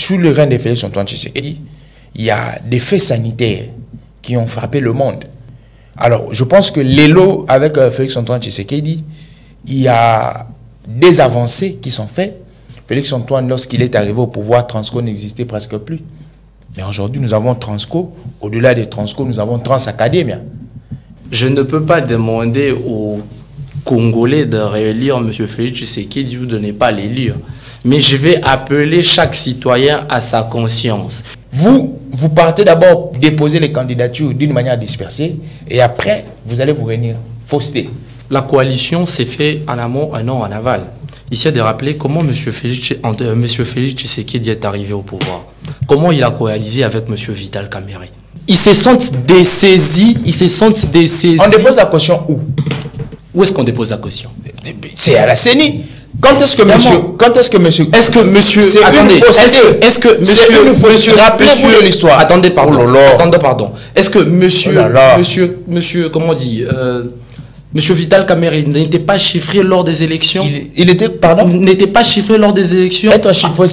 sous le règne de Félix-Antoine Tshisekedi, il y a des faits sanitaires qui ont frappé le monde. Alors, je pense que l'élo avec Félix-Antoine Tshisekedi, il y a des avancées qui sont faites. Félix-Antoine, lorsqu'il est arrivé au pouvoir, Transco n'existait presque plus. Mais aujourd'hui, nous avons Transco. Au-delà des Transco, nous avons Transacademia. Je ne peux pas demander aux Congolais de réélire M. Félix Tshisekedi ou de ne pas l'élire. Mais je vais appeler chaque citoyen à sa conscience. Vous partez d'abord déposer les candidatures d'une manière dispersée et après, vous allez vous réunir. Fausseté. La coalition s'est faite en amont et non en aval. Ici, de rappeler comment M. Félix Tshisekedi est arrivé au pouvoir. Comment il a coalisé avec M. Vital Kamerhe. Ils se sentent dessaisis. On dépose la caution où? Où est-ce qu'on dépose la caution? C'est à la CENI. Quand est-ce que monsieur... Rappelez-vous de l'histoire. Attendez, pardon. Est-ce que monsieur, comment on dit, monsieur Vital Kamerhe n'était pas chiffré lors des élections? Il était, pardon? N'était pas chiffré lors des élections? Être chiffré,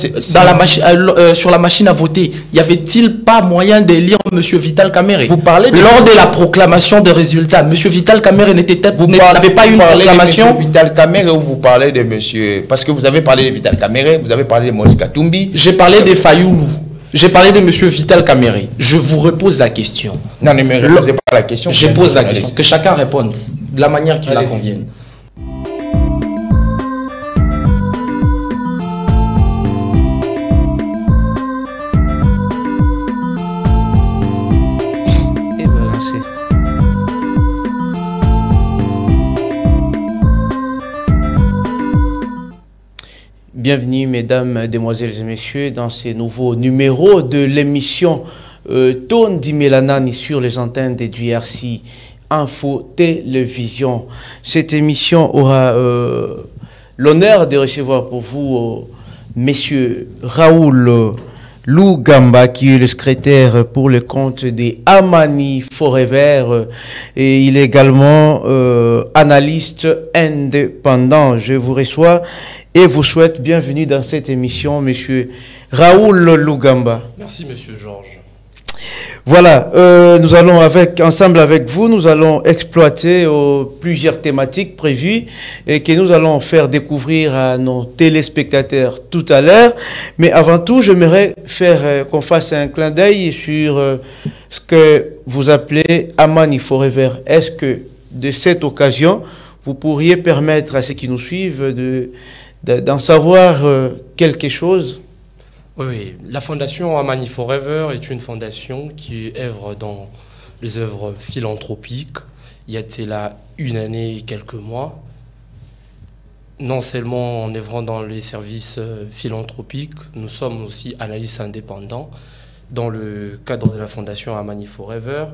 sur la machine à voter. Y avait-il pas moyen d'élire monsieur Vital Kamerhe? Vous parlez lors de la proclamation des résultats, monsieur Vital Kamerhe n'avait pas eu une proclamation? Monsieur Vital Kamerhe ou vous parlez de monsieur... Parce que vous avez parlé de Vital Kamerhe, vous avez parlé de Moïse Katumbi. J'ai parlé de Fayoulou. J'ai parlé de monsieur Vital Kamerhe. Je vous repose la question. Non, ne me reposez pas la question. Je pose la question. Que chacun réponde de la manière qui la convienne. Bienvenue mesdames, mesdemoiselles et messieurs dans ces nouveaux numéros de l'émission Tone di Melanani sur les antennes de DRC Info Télévision. Cette émission aura l'honneur de recevoir pour vous monsieur Raoul Lugamba, qui est le secrétaire pour le compte des Amani Forever, et il est également analyste indépendant. Je vous reçois et vous souhaite bienvenue dans cette émission, monsieur Raoul Lugamba. Merci, monsieur Georges. Voilà, nous allons ensemble avec vous, nous allons exploiter plusieurs thématiques prévues et que nous allons faire découvrir à nos téléspectateurs tout à l'heure. Mais avant tout, j'aimerais qu'on fasse un clin d'œil sur ce que vous appelez Amani Forever. Est-ce que de cette occasion, vous pourriez permettre à ceux qui nous suivent d'en savoir quelque chose? Oui, la fondation Amani Forever est une fondation qui œuvre dans les œuvres philanthropiques. Il y a là une année et quelques mois. Non seulement en œuvrant dans les services philanthropiques, nous sommes aussi analystes indépendants. Dans le cadre de la fondation Amani Forever,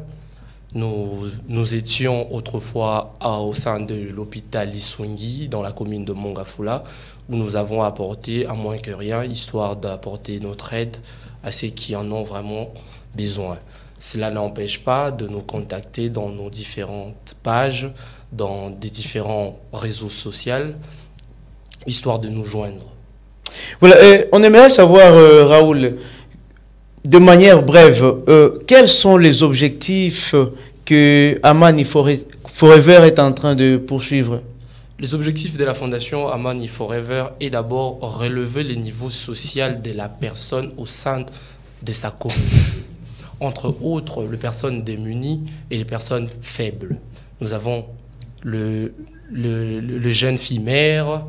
nous étions autrefois au sein de l'hôpital Lissungi, dans la commune de Mongafula, où nous avons apporté, à moins que rien, histoire d'apporter notre aide à ceux qui en ont vraiment besoin. Cela n'empêche pas de nous contacter dans nos différentes pages, dans des différents réseaux sociaux, histoire de nous joindre. Voilà, on aimerait savoir, Raoul, de manière brève, quels sont les objectifs que Amani Forever est en train de poursuivre? Les objectifs de la fondation Amani Forever est d'abord relever le niveau social de la personne au sein de sa communauté. Entre autres, les personnes démunies et les personnes faibles. Nous avons le jeune fille mère,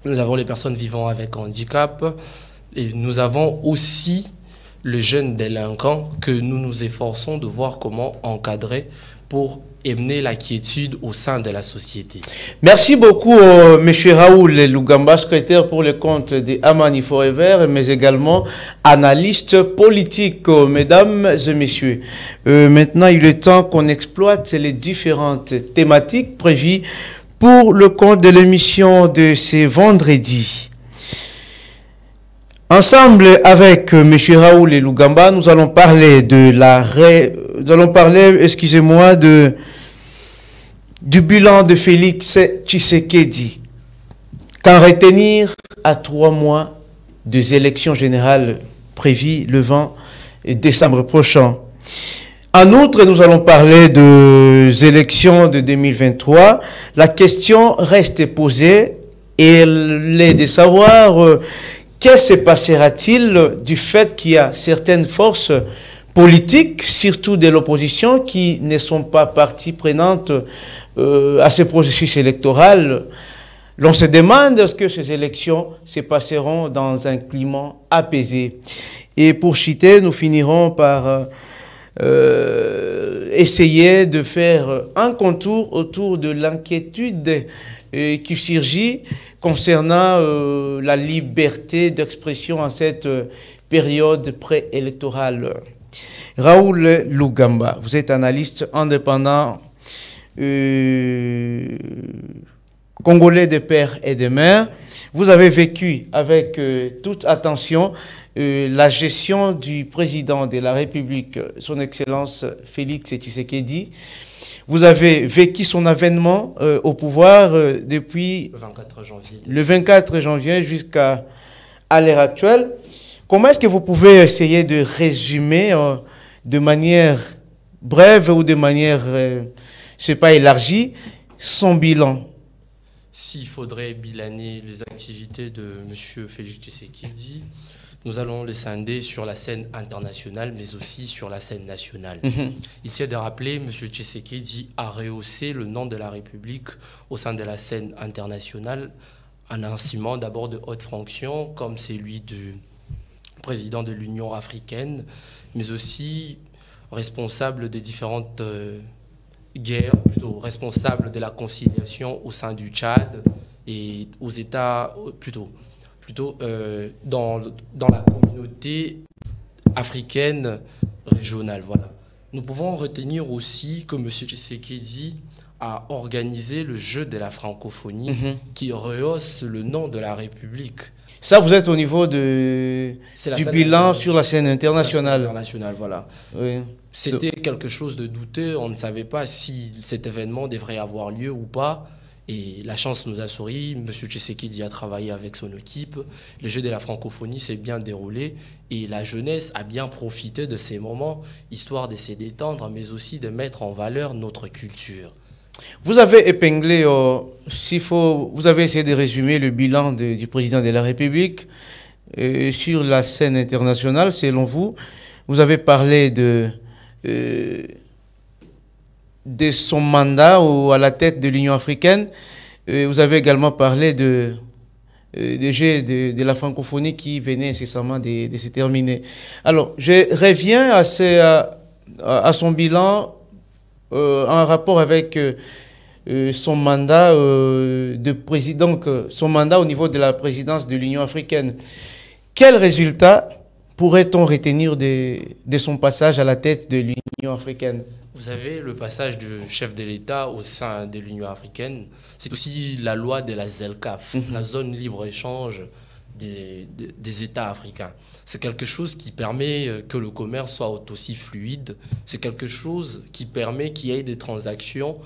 nous avons les personnes vivant avec handicap, et nous avons aussi le jeune délinquant que nous nous efforçons de voir comment encadrer pour amener la quiétude au sein de la société. Merci beaucoup, M. Raoul Lugamba, secrétaire pour le compte de Amani Forever, mais également analyste politique. Mesdames et messieurs, maintenant il est temps qu'on exploite les différentes thématiques prévues pour le compte de l'émission de ce vendredi. Ensemble avec M. Raoul Lugamba, nous allons parler du bilan de Félix Tshisekedi. Qu'en retenir à 3 mois des élections générales prévu le 20 décembre prochain. En outre, nous allons parler des élections de 2023. La question reste posée et elle est de savoir qu'est-ce qui se passera-t-il du fait qu'il y a certaines forces politiques, surtout de l'opposition, qui ne sont pas partie prenante à ce processus électoral. L'on se demande est-ce que ces élections se passeront dans un climat apaisé. Et pour chuter, nous finirons par essayer de faire un contour autour de l'inquiétude qui surgit concernant la liberté d'expression en cette période préélectorale. Raoul Lugamba, vous êtes analyste indépendant congolais de père et de mère. Vous avez vécu avec toute attention la gestion du président de la République, son Excellence Félix Tshisekedi. Vous avez vécu son avènement au pouvoir depuis le 24 janvier jusqu'à l'heure actuelle. Comment est-ce que vous pouvez essayer de résumer de manière brève ou de manière, je ne sais pas, élargie, son bilan? S'il faudrait bilaner les activités de M. Félix Tshisekedi, nous allons les scinder sur la scène internationale, mais aussi sur la scène nationale. Il s'est de rappeler, M. Tshisekedi a rehaussé le nom de la République au sein de la scène internationale en inscrivant d'abord de hautes fonctions, comme celui du président de l'Union africaine, mais aussi responsable des différentes guerres, plutôt responsable de la conciliation au sein du Tchad et aux États, plutôt dans la communauté africaine régionale. Voilà. Nous pouvons retenir aussi que M. Tshisekedi a organisé le jeu de la francophonie qui rehausse le nom de la République. Ça, vous êtes au niveau du bilan sur la scène internationale. Voilà. Oui. C'était quelque chose de douteux. On ne savait pas si cet événement devrait avoir lieu ou pas. Et la chance nous a souri. M. Tshisekedi a travaillé avec son équipe. Le jeu de la francophonie s'est bien déroulé. Et la jeunesse a bien profité de ces moments, histoire de se détendre, mais aussi de mettre en valeur notre culture. Vous avez épinglé, vous avez essayé de résumer le bilan du président de la République sur la scène internationale. Selon vous, vous avez parlé de son mandat à la tête de l'Union africaine. Vous avez également parlé de la francophonie qui venait incessamment de se terminer. Alors, je reviens à son bilan en rapport avec son mandat de président, donc son mandat au niveau de la présidence de l'Union africaine. Quel résultat pourrait-on retenir de son passage à la tête de l'Union africaine? Vous savez, le passage du chef de l'État au sein de l'Union africaine, c'est aussi la loi de la ZLCAF, la zone libre-échange des États africains. C'est quelque chose qui permet que le commerce soit aussi fluide. C'est quelque chose qui permet qu'il y ait des transactions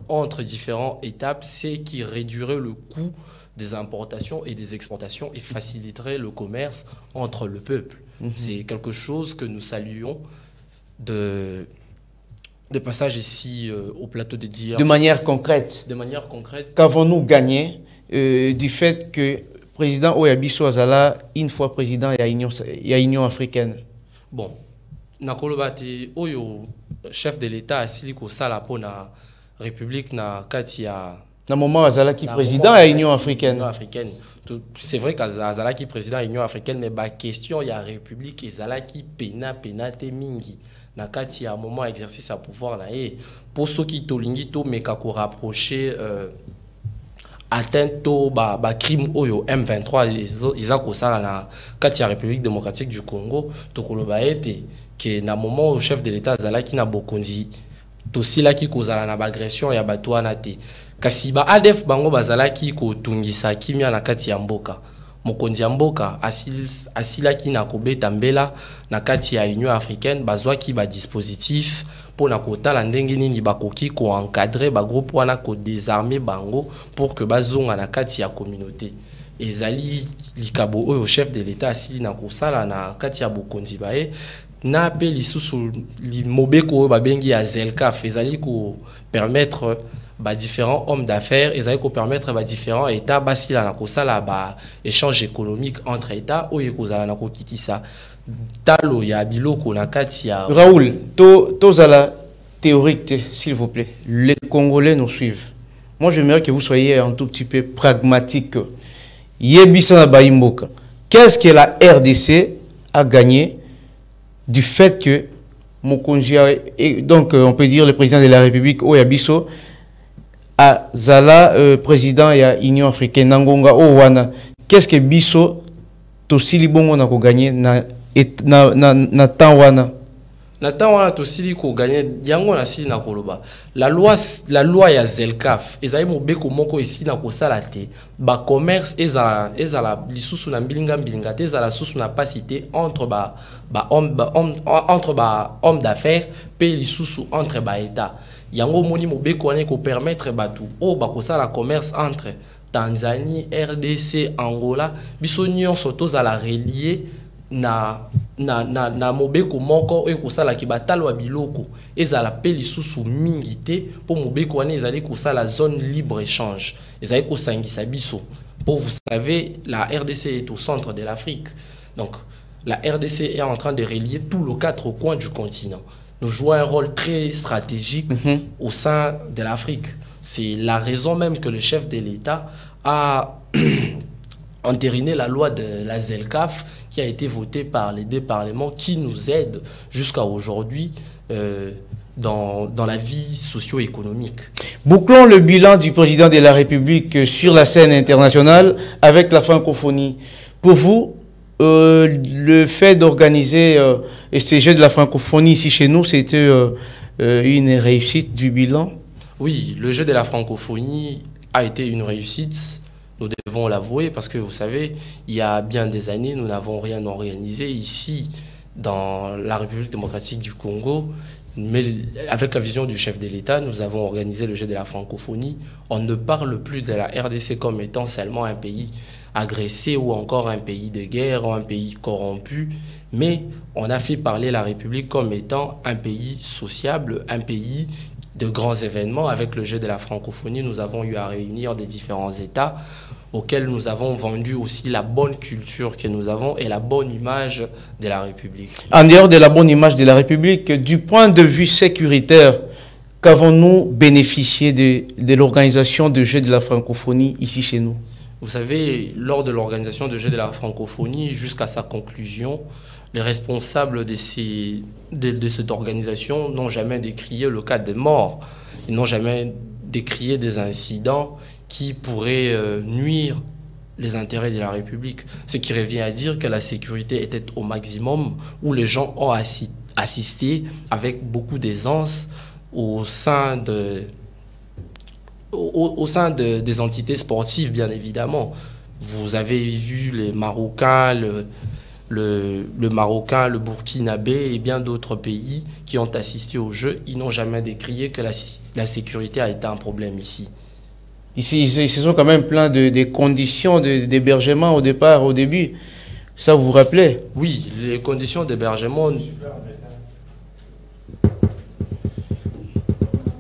entre différentes étapes, c'est qui réduirait le coût des importations et des exportations et faciliterait le commerce entre le peuple. C'est quelque chose que nous saluons de passage ici au plateau de Dia. De manière concrète. De manière concrète. Qu'avons-nous gagné du fait que président Oyabiso Azala, une fois président, il y a Union africaine? Bon, nakolobati oyo chef de l'État asili ko sala pona République na katia. Na moment Azala qui président à l'Union africaine. C'est vrai qu'Azala qui président à l'Union africaine, mais la question il y a République et Azala qui penate mingi. Na katia moment exercice à pouvoir na e pour ceux qui tolingi to mais kako rapprocher atteinte au crime oyo M23 ils a kosala na katia République démocratique du Congo to koloba ete que na moment au chef de l'État Azala qui na bokonzi to sila ki kozala na bagression ya bato wana te kasi ba ADF bango bazala ki ko tungisa kimia na kati ya mboka mokonzi ya mboka asila ki na kobeta mbela na kati ya Union africaine bazwa ki ba dispositif pour na kotala ndenge nini bakoki ko encadrer ba groupe wana ko désarmer bango pour que bazonga na kati ya communauté ezali likabo au chef de l'État asili na kosala na kati ya bokonzi bae na pe lisusu mobeko babengi ya Zelkaf ezali ko permettre différents hommes d'affaires ezali ko permettre différents états basila na kosala échange économique entre états oyo kozala na kokitisa talo ya biloko na kati ya Raoul tozala théorique s'il vous plaît, les Congolais nous suivent. Moi j'aimerais que vous soyez un tout petit peu pragmatique. Yebisa Baimboka, qu'est-ce que la RDC a gagné du fait que Mokonzi, donc on peut dire le président de la République, Oyabiso, a Zala, président de l'Union africaine, Nangonga, Owana, qu'est-ce que Biso, Tosili Bongo n'a gagné na Tawana? Nathan wana tosili ko gagner yango na sili na koloba la loi ya Zelkaf ezali mobeko moko esi na kosala te ba commerce ezala lisusu na mbilinga te ezala susu na pasité entre hommes d'affaires pe lisusu entre état yango moni mobeko wana ko permettre batu o ba kosala commerce entre Tanzanie, RDC, Angola biso nyonso tozala relier na mobeko moko oyo kosala ki batalo wa biloko ezala pe lisusu mingi te po mobeko wana ezali kosala zone libre échange ezali kosangisa biso. Pour vous savez, la RDC est au centre de l'Afrique, donc la RDC est en train de relier tous les 4 coins du continent. Nous jouons un rôle très stratégique au sein de l'Afrique. C'est la raison même que le chef de l'État a entériné la loi de la Zelkaf qui a été votée par les 2 parlements qui nous aident jusqu'à aujourd'hui dans la vie socio-économique. Bouclons le bilan du président de la République sur la scène internationale avec la francophonie. Pour vous, le fait d'organiser ces Jeux de la francophonie ici chez nous, c'était une réussite du bilan? Oui, le Jeu de la francophonie a été une réussite. Nous devons l'avouer parce que vous savez, il y a bien des années, nous n'avons rien organisé ici dans la République démocratique du Congo. Mais avec la vision du chef de l'État, nous avons organisé le Jeu de la francophonie. On ne parle plus de la RDC comme étant seulement un pays agressé ou encore un pays de guerre ou un pays corrompu. Mais on a fait parler la République comme étant un pays sociable, un pays de grands événements. Avec le Jeu de la francophonie, nous avons eu à réunir des différents États auxquels nous avons vendu aussi la bonne culture que nous avons et la bonne image de la République. En dehors de la bonne image de la République, du point de vue sécuritaire, qu'avons-nous bénéficié de l'organisation de Jeux de la francophonie ici chez nous? Vous savez, lors de l'organisation de Jeux de la francophonie, jusqu'à sa conclusion, les responsables de cette organisation n'ont jamais décrié le cas des morts. Ils n'ont jamais décrié des incidents qui pourraient nuire les intérêts de la République. Ce qui revient à dire que la sécurité était au maximum, où les gens ont assisté avec beaucoup d'aisance au sein des entités sportives, bien évidemment. Vous avez vu les Marocains, le Marocain, le Burkinabé et bien d'autres pays qui ont assisté au jeu. Ils n'ont jamais décrié que la sécurité a été un problème ici. Ici, ils se sont quand même plaints des conditions d'hébergement au début. Ça, vous vous rappelez? Oui, les conditions d'hébergement...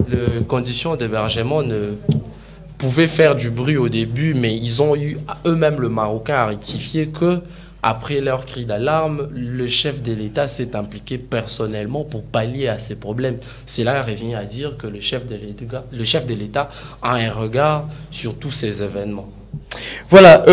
Les conditions d'hébergement ne pouvaient faire du bruit au début, mais ils ont eu eux-mêmes, le Marocain, à rectifier que après leur cri d'alarme, le chef de l'État s'est impliqué personnellement pour pallier à ces problèmes. Cela revient à dire que le chef de l'État a un regard sur tous ces événements. Voilà.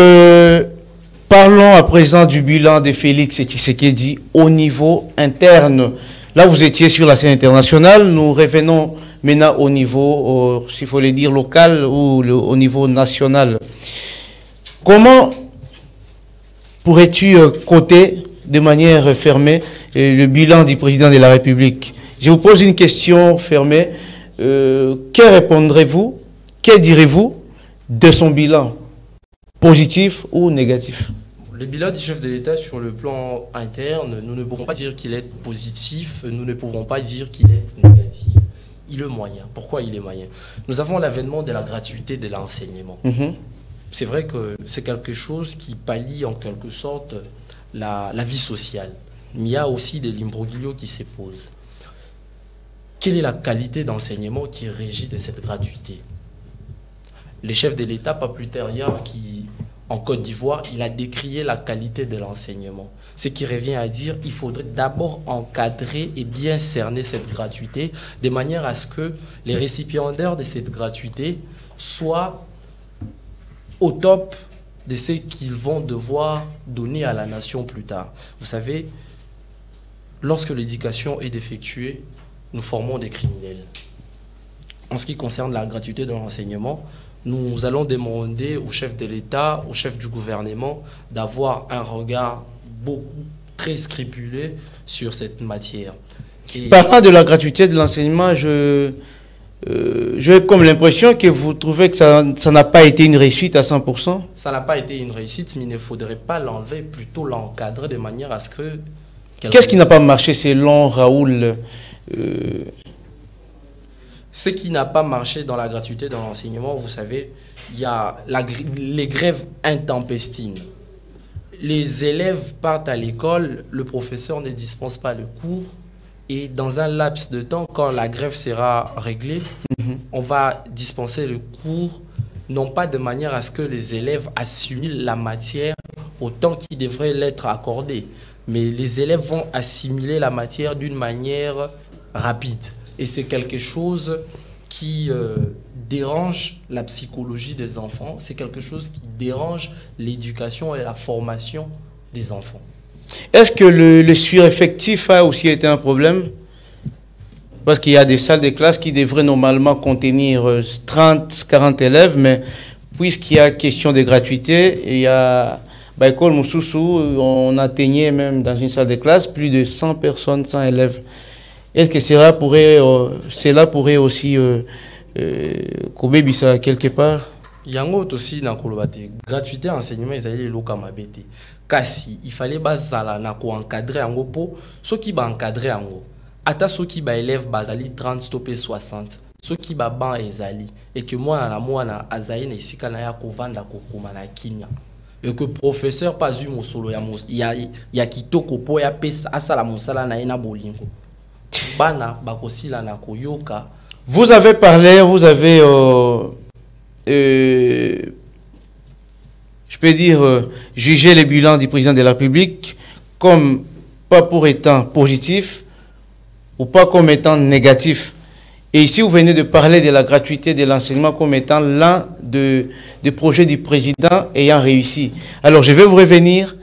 Parlons à présent du bilan de Félix Tshisekedi au niveau interne. Là, vous étiez sur la scène internationale. Nous revenons maintenant au niveau, s'il faut le dire, local ou au niveau national. Comment pourrais-tu coter de manière fermée le bilan du président de la République? Je vous pose une question fermée. Que répondrez-vous, que direz-vous de son bilan, positif ou négatif? Le bilan du chef de l'État sur le plan interne, nous ne pouvons pas dire qu'il est positif, nous ne pouvons pas dire qu'il est négatif. Il est moyen. Pourquoi il est moyen? Nous avons l'avènement de la gratuité de l'enseignement. c'est vrai que c'est quelque chose qui pallie en quelque sorte la vie sociale. Mais il y a aussi des imbroglios qui se posent. Quelle est la qualité d'enseignement qui régit de cette gratuité? Le chef de l'État, pas plus tard hier, qui, en Côte d'Ivoire, il a décrié la qualité de l'enseignement. Ce qui revient à dire qu'il faudrait d'abord encadrer et bien cerner cette gratuité, de manière à ce que les récipiendaires de cette gratuité soient au top de ce qu'ils vont devoir donner à la nation plus tard. Vous savez, lorsque l'éducation est défectuée, nous formons des criminels. En ce qui concerne la gratuité de l'enseignement, nous allons demander au chef de l'État, au chef du gouvernement, d'avoir un regard très scrupuleux sur cette matière. Parlant de la gratuité de l'enseignement, j'ai comme l'impression que vous trouvez que ça n'a pas été une réussite à 100%. Ça n'a pas été une réussite, mais il ne faudrait pas l'enlever, plutôt l'encadrer de manière à ce que... Qu'est-ce qui n'a pas marché selon Raoul? Ce qui n'a pas marché dans la gratuité de l'enseignement, vous savez, il y a les grèves intempestives. Les élèves partent à l'école, le professeur ne dispense pas le cours, et dans un laps de temps, quand la grève sera réglée, on va dispenser le cours, non pas de manière à ce que les élèves assimilent la matière au temps qui devrait l'être accordé, mais les élèves vont assimiler la matière d'une manière rapide. Et c'est quelque chose qui dérange la psychologie des enfants, c'est quelque chose qui dérange l'éducation et la formation des enfants. Est-ce que le sureffectif a aussi été un problème? Parce qu'il y a des salles de classe qui devraient normalement contenir 30, 40 élèves, mais puisqu'il y a question de gratuité, il y a École Moussoussou, on atteignait même dans une salle de classe plus de 100 personnes, 100 élèves. Est-ce que cela pourrait aussi couper ça quelque part? Yango aussi na kolobate gratuité enseignement ezali loka mabete. Kasi il fallait bazala na ko encadrer yango po soki ba encadrer yango. Ata soki ba élève bazali 30 stopé 60. Soki ba ban ezali et que mwana azali na esika na ya kovanda kokoma na kinya. Et que professeur pas eu mosolo ya kitoko po ya pesa asala mosala na ena bolingo. Vous avez parlé, vous avez, je peux dire, jugé le bilan du président de la République comme pas pour étant positif ou pas comme étant négatif. Et ici, vous venez de parler de la gratuité de l'enseignement comme étant l'un des projets du président ayant réussi. Alors, je vais vous revenir.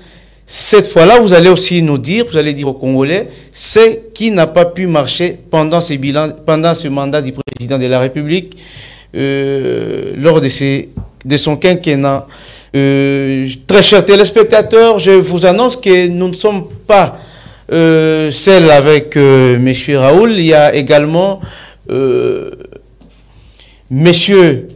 Cette fois-là, vous allez aussi nous dire, vous allez dire aux Congolais, ce qui n'a pas pu marcher pendant ce mandat du président de la République, lors de son quinquennat. Très chers téléspectateurs, je vous annonce que nous ne sommes pas seuls avec M. Raoul. Il y a également Monsieur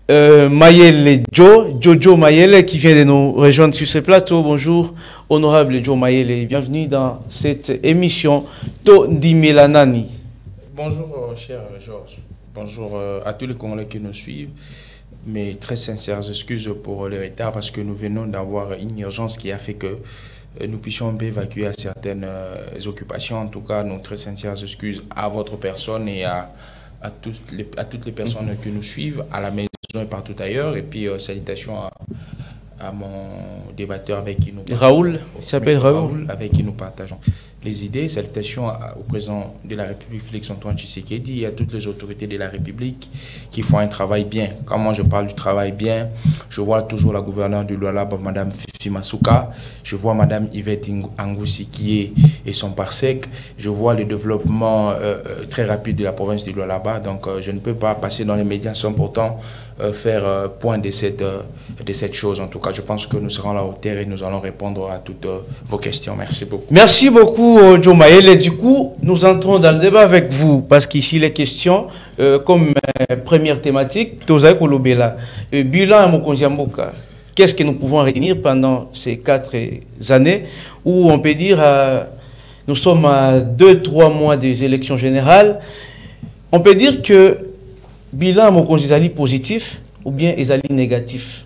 Mayele Jojo Mayele qui vient de nous rejoindre sur ce plateau. Bonjour, honorable Joe Mayele, bienvenue dans cette émission Tondi Melanani. Bonjour, cher Georges. Bonjour à tous les Congolais qui nous suivent. Mes très sincères excuses pour le retard parce que nous venons d'avoir une urgence qui a fait que nous puissions évacuer à certaines occupations. En tout cas, nos très sincères excuses à votre personne et à toutes les personnes qui nous suivent à la maison et partout ailleurs. Et puis, salutations à mon débatteur avec qui nous Raoul, il s'appelle Raoul, avec qui nous partageons les idées. Salutations au président de la République, Félix-Antoine Tshisekedi, et à toutes les autorités de la République qui font un travail bien. Quand moi je parle du travail bien, je vois toujours la gouverneure du Lualaba, Madame Fifi Masuka, je vois Madame Yvette Angoussi et son parsec, je vois le développement très rapide de la province du Lualaba, donc je ne peux pas passer dans les médias sans pourtant faire point de cette chose. En tout cas, je pense que nous serons à la hauteur et nous allons répondre à toutes vos questions. Merci beaucoup. Merci beaucoup, Joe Mayele. Du coup, nous entrons dans le débat avec vous, parce qu'ici, les questions, comme première thématique, Tozaï Kolobela, bilan à Mokonziamboka. Qu'est-ce que nous pouvons retenir pendant ces 4 années, où on peut dire, nous sommes à 2-3 mois des élections générales, on peut dire que bilan Mokonzizali positif ou bien ezali négatif?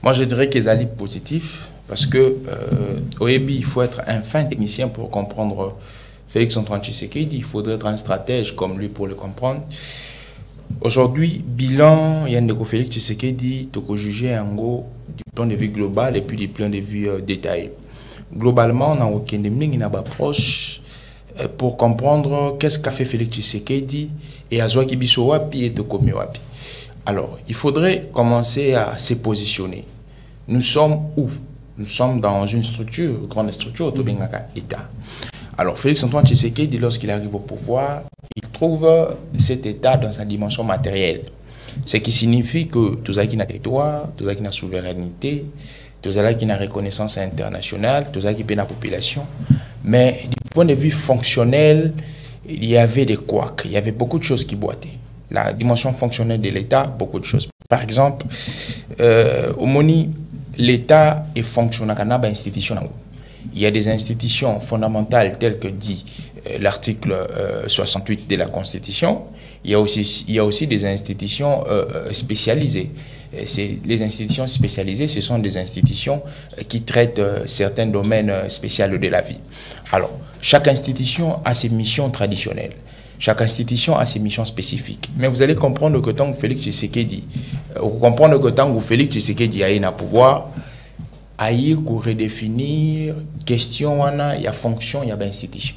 Moi, je dirais qu'ils allaient positif parce que au EBI, il faut être un fin technicien pour comprendre Félix-Antoine Tshisekedi. Il faudrait être un stratège comme lui pour le comprendre. Aujourd'hui, bilan, il y a un Félix Tshisekedi, tu peux juger en gros du point de vue global et puis du point de vue détaillé. Globalement, on a aucun une approche pour comprendre qu'est-ce qu'a fait Félix Tshisekedi et à Zouaki Bissowapi et Tokomi Wapi. Alors, il faudrait commencer à se positionner. Nous sommes où? Nous sommes dans une structure, une grande structure, État. Alors, Félix-Antoine Tshisekedi, lorsqu'il arrive au pouvoir, il trouve cet État dans sa dimension matérielle. Ce qui signifie que tout ça qui a territoire, tout ça qui a souveraineté, tout ça qui a reconnaissance internationale, tout ça qui paie la population. Mais du point de vue fonctionnel, il y avait des couacs, il y avait beaucoup de choses qui boitaient. La dimension fonctionnelle de l'État, beaucoup de choses. Par exemple, au Moni, l'État est fonctionnel dans les institutions. Il y a des institutions fondamentales telles que dit l'article 68 de la Constitution. Il y a aussi des institutions spécialisées. Les institutions spécialisées, ce sont des institutions qui traitent certains domaines spéciaux de la vie. Alors, chaque institution a ses missions traditionnelles. Chaque institution a ses missions spécifiques. Mais vous allez comprendre que tant que Félix Tshisekedi, Félix Tshisekedi a un pouvoir, il faut redéfinir question, il y a fonction, il y a institution.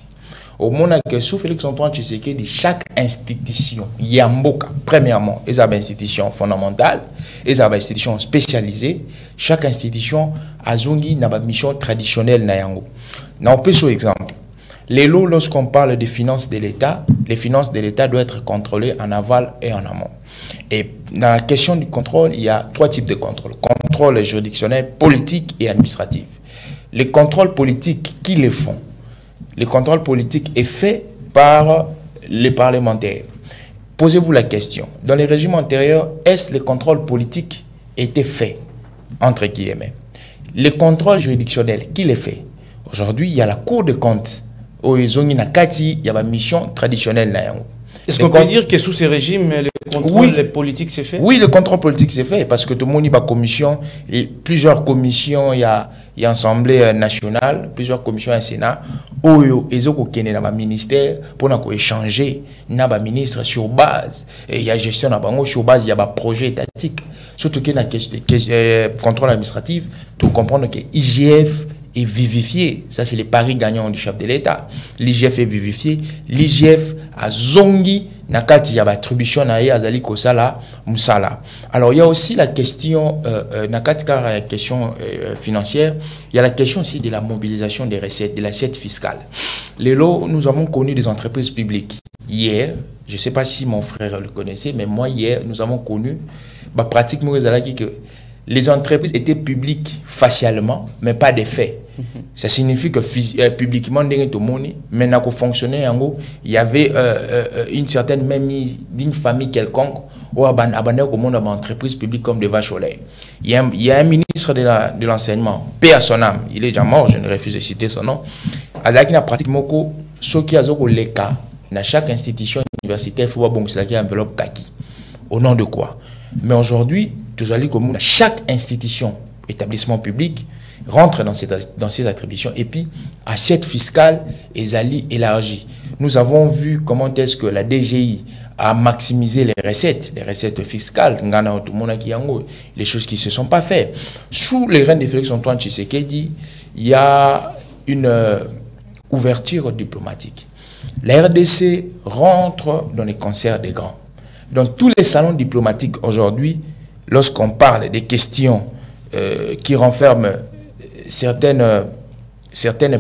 Au moment que sous Félix-Antoine Tshisekedi, chaque institution, il y a un premièrement, il y a une institution fondamentale, il y a une institution spécialisée. Chaque institution a une mission traditionnelle. On peut sur exemple. Lorsqu'on parle des finances de l'État, les finances de l'État doivent être contrôlées en aval et en amont. Et dans la question du contrôle, il y a trois types de contrôle. Contrôle juridictionnel, politique et administratif. Les contrôles politiques, qui les font? Le contrôle politique est fait par les parlementaires. Posez-vous la question. Dans les régimes antérieurs, est-ce que le contrôle politique était fait? Entre guillemets. Le contrôle juridictionnel, qui les fait? Aujourd'hui, il y a la Cour des comptes. Il y a une mission traditionnelle. Est-ce qu'on peut dire que sous ces régimes, le contrôle politique s'est fait? Oui, le contrôle politique s'est fait parce que tout le monde y a commission, et plusieurs commissions, il y a Assemblée nationale, plusieurs commissions à Sénat, où ils ont un ministère pour échanger un ministre sur base. Et il y a gestion sur base, il y a un projet étatique. Surtout qu'il y a un contrôle administratif, tu comprends que l'IGF est vivifié. Ça, c'est les paris gagnants du chef de l'État. L'IGF est vivifié. L'IGF a zongi, nakati ya attribution na ye azali kosala musala. Alors il y a aussi la question nakati car la question financière, il y a la question aussi de la mobilisation des recettes, de l'assiette fiscale. Nous avons connu des entreprises publiques. Hier, je ne sais pas si mon frère le connaissait, mais moi hier, nous avons connu pratiquement que les entreprises étaient publiques facialement, mais pas de fait. Ça signifie que publiquement, mais fonctionner, il y avait une certaine même d'une famille quelconque ou abandonné au monde d'entreprises publiques comme des vaches au lait. Il y a un ministre de l'enseignement, paix à son âme, il est déjà mort, je ne refuse de citer son nom. Il a pratiquement ce qui a les cas dans chaque institution universitaire, il faut voir qu'il y a une enveloppe kaki. Au nom de quoi? Mais aujourd'hui, chaque institution, établissement public, rentre dans ces attributions. Et puis, assiette fiscale est élargie. Nous avons vu comment est-ce que la DGI a maximisé les recettes fiscales, les choses qui ne se sont pas faites. Sous les règnes de Félix-Antoine Tshisekedi, il y a une ouverture diplomatique. La RDC rentre dans les concerts des grands. Dans tous les salons diplomatiques aujourd'hui, lorsqu'on parle des questions qui renferment certaines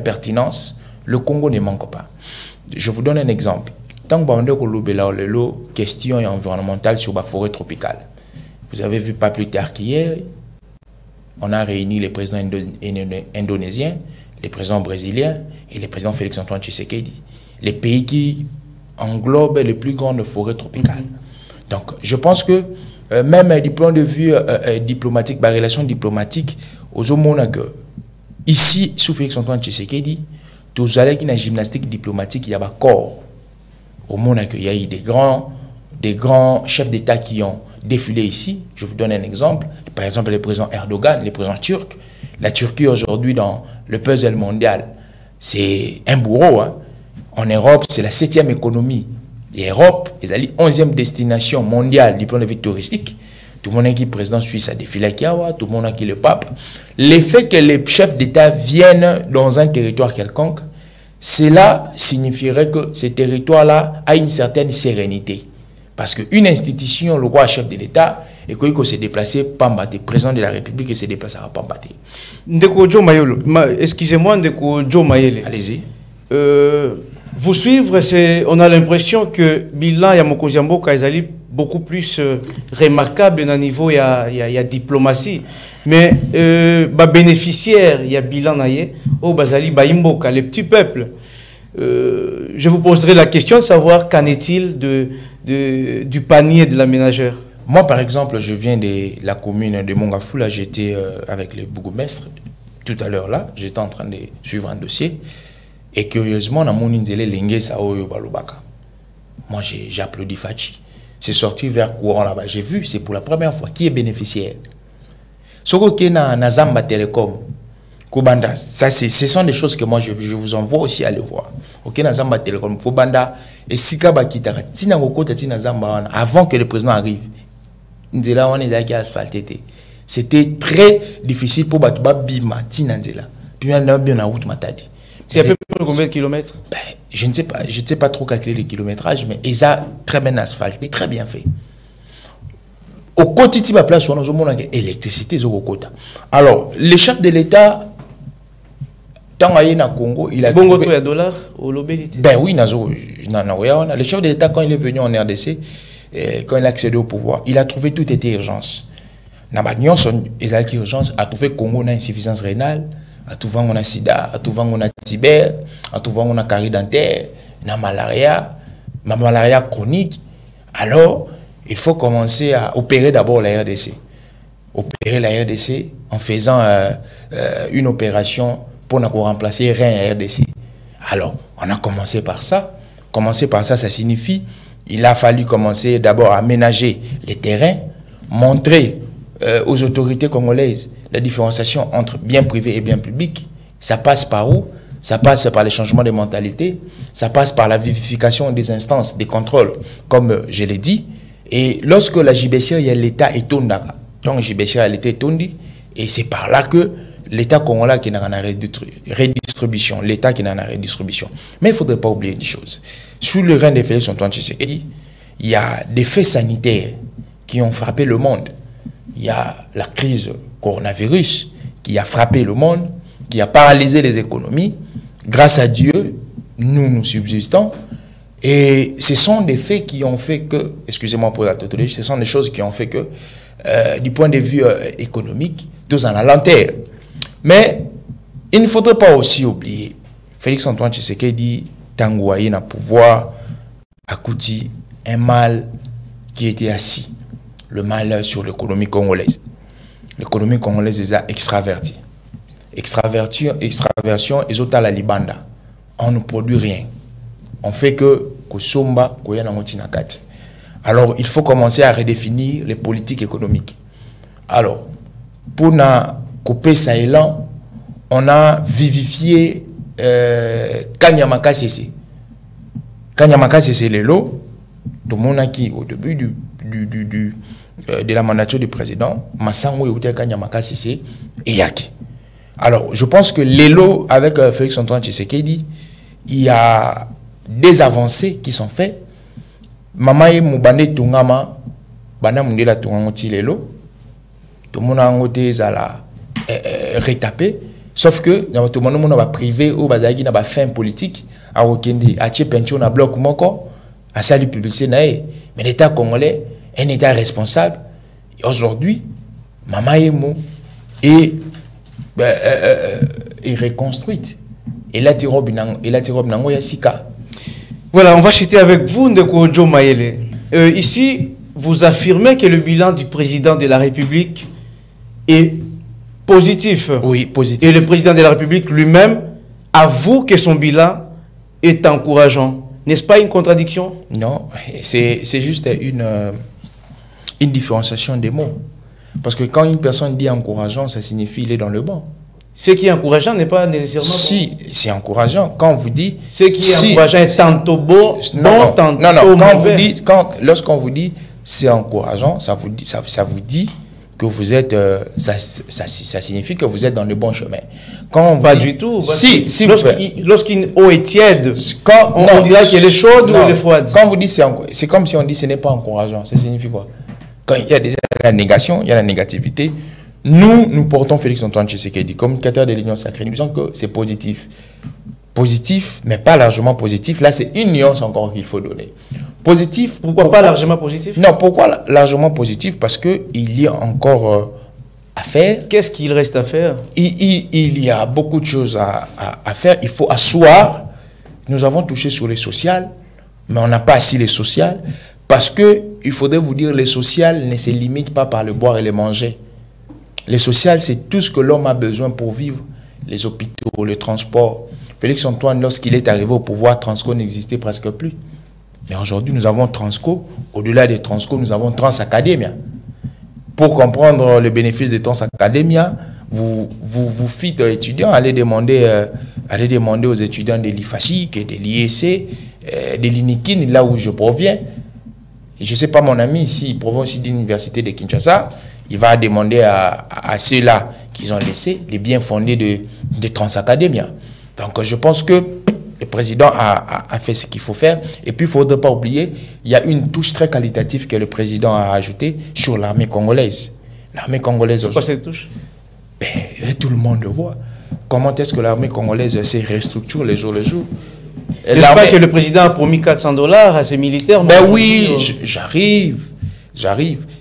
pertinences, le Congo ne manque pas. Je vous donne un exemple. Tant que on a des questions environnementales sur la forêt tropicale, vous avez vu pas plus tard qu'hier, on a réuni les présidents indonésiens, les présidents brésiliens et les présidents Félix-Antoine Tshisekedi, les pays qui englobent les plus grandes forêts tropicales. Donc, je pense que même du point de vue diplomatique, la relation diplomatique, aux hommes ici, sous Félix-Antoine Tshisekedi, tous allez qui na gymnastique diplomatique, il y a un corps. Au monde il y a eu des grands chefs d'État qui ont défilé ici. Je vous donne un exemple. Par exemple, le président Erdogan, le président turc. La Turquie aujourd'hui dans le puzzle mondial, c'est un bourreau. Hein. En Europe, c'est la 7e économie. Et l'Europe, c'est la 11e destination mondiale du point de vue touristique. Tout le monde a qui le président suisse a défilé à Kiawa, tout le monde a qui le pape. L'effet que les chefs d'État viennent dans un territoire quelconque, cela signifierait que ce territoire-là a une certaine sérénité. Parce qu'une institution, le roi chef de l'État, et qu'il se déplacer Pambate, président de la République, il se déplace à Pambate. Ndeko Joe Mayolo, excusez-moi, Ndeko Joe Mayele. Allez-y. Vous suivre, on a l'impression que bilan Yamoko Jambo Kaizali beaucoup plus remarquable au niveau il y a diplomatie, mais bénéficiaire il y a bilan naïe au Bazali Baimboka les petits peuples. Je vous poserai la question de savoir qu'en est-il du panier de la ménagère. Moi par exemple, je viens de la commune de Mongafou, là j'étais avec le bourgmestre tout à l'heure là, j'étais en train de suivre un dossier. Et curieusement, dans mon Inzele, moi, j'ai applaudi Fachi. C'est sorti vers courant là-bas. J'ai vu, c'est pour la première fois. Qui est bénéficiaire? Ce qui est dans Zamba Telecom, Kobanda, ça, ce sont des choses que moi, je vous envoie aussi à aller voir. Ok, dans Zamba Telecom, Kobanda, et Sikaba Kitara, Tina Gokota, Tina Zamba, avant que le président arrive, Nzela, on est à asphalté. C'était très difficile pour Batouba Bima, Tina Nzela. Puis, on a bien en route, Matadi. C'est à peu près combien de kilomètres? Je ne sais pas trop calculer les kilométrages, mais ils ont très bien asphalté, très bien fait. Au quotidien, la place où on a l'électricité, alors, le chef de l'État, tant qu'il y a Congo, il a bon trouvé... $, au lobby. Ben oui, le chef de l'État, quand il est venu en RDC, quand il a accédé au pouvoir, il a trouvé tout était urgence. Il a urgence, a trouvé Congo une insuffisance rénale. À tout vent on a sida, à tout vent on a tibère, à tout vent on a carie dentaire, on a malaria chronique. Alors, il faut commencer à opérer d'abord la RDC. Opérer la RDC en faisant une opération pour remplacer rien à RDC. Alors, on a commencé par ça. Commencer par ça, ça signifie il a fallu commencer d'abord à aménager les terrains, montrer aux autorités congolaises la différenciation entre bien privé et bien public. Ça passe par où? Ça passe par les changements de mentalité, ça passe par la vivification des instances, des contrôles, comme je l'ai dit. Et lorsque la JBC, il y a l'État est tondi, donc JBC a l'État est tondi, et c'est par là que l'État congolais qui n'a pas redistribution, l'État qui n'a pas redistribution. Mais il ne faudrait pas oublier une chose. Sous le règne de Félix Antoine Tshisekedi, il y a des faits sanitaires qui ont frappé le monde. Il y a la crise coronavirus qui a frappé le monde, qui a paralysé les économies. Grâce à Dieu, nous subsistons. Et ce sont des faits qui ont fait que, excusez-moi pour la tautologie, ce sont des choses qui ont fait que, du point de vue économique, tous en allant-terre. Mais il ne faudrait pas aussi oublier, Félix Antoine Tshisekedi, Tanguaï n'a pouvoir, accouti un mal qui était assis. Le mal sur l'économie congolaise. L'économie congolaise est extravertie. Extraversion, et autres à la libanda. On ne produit rien. On fait que Kosomba, Koyanangotinakati. Alors, il faut commencer à redéfinir les politiques économiques. Alors, pour couper ça élan, on a vivifié Kanyamaka Sese. Kanyamaka Sese Lelo, tout le monde qui, au début de la mandature du président, Massango et Kanyamaka Sese et Yaki. Alors, je pense que l'élo avec Félix Antoine Tshisekedi, il y a des avancées qui sont faites. Mamaye Moubane Tungama, Bana Mundela Tungangoti l'élo, tout le monde a ngoté zala retapé, sauf que tout le monde va privé ou bazaki na ba fin politique, à Okende, à Tchepencho na bloc moko, à salut publicité nae, mais l'État congolais est un État responsable. Aujourd'hui, Mamaye Mou est reconstruite. Et la tirobe nango yasika. Voilà, on va chuter avec vous, Ndeko Joe Mayele. Ici, vous affirmez que le bilan du président de la République est positif. Oui, positif. Et le président de la République lui-même avoue que son bilan est encourageant. N'est-ce pas une contradiction? Non, c'est juste une différenciation des mots. Parce que quand une personne dit encourageant, ça signifie qu'il est dans le bon. Ce qui est encourageant n'est pas nécessairement Si, bon. c'est encourageant. Quand on vous dit... Ce qui est encourageant est tantôt bon, tantôt mauvais. Lorsqu'on vous dit c'est encourageant, ça vous dit que vous êtes... ça signifie que vous êtes dans le bon chemin. Quand on pas dit, du tout. Si, lorsqu'une eau est tiède, on dirait qu'elle est chaude ou elle est froide. Quand vous dites c'est comme si on dit ce n'est pas encourageant. Ça signifie quoi? Quand il y a déjà la négation, il y a la négativité. Nous portons Félix-Antoine Tshisekedi, communicateur de l'Union sacrée. Nous disons que c'est positif. Positif, mais pas largement positif. Là, c'est une nuance encore qu'il faut donner. Positif. Pourquoi pas largement positif? Non, pourquoi largement positif? Parce qu'il y a encore à faire. Qu'est-ce qu'il reste à faire? Il y a beaucoup de choses à faire. Il faut asseoir. Nous avons touché sur les sociales, mais on n'a pas assis les sociales. Parce qu'il faudrait vous dire, les sociales ne se limitent pas par le boire et le manger. Les sociales, c'est tout ce que l'homme a besoin pour vivre. Les hôpitaux, le transport. Félix-Antoine, lorsqu'il est arrivé au pouvoir, Transco n'existait presque plus. Mais aujourd'hui, nous avons Transco. Au-delà des Transco, nous avons Transacademia. Pour comprendre le bénéfice de Transacademia, vous faites étudiants, allez demander aux étudiants de l'IFASIC, de l'IEC, de l'INIKIN, là où je proviens. Et je ne sais pas, mon ami, ici, il provient aussi d'une université de Kinshasa. Il va demander à ceux-là qu'ils ont laissé les biens fondés de Transacademia. Donc, je pense que le président a fait ce qu'il faut faire. Et puis, il ne faudrait pas oublier, il y a une touche très qualitative que le président a ajoutée sur l'armée congolaise. L'armée congolaise... C'est quoi cette touche? Tout le monde le voit. Comment est-ce que l'armée congolaise se restructure les jours le jour? N'est-ce pas que le président a promis $400 à ses militaires? Oui, j'arrive.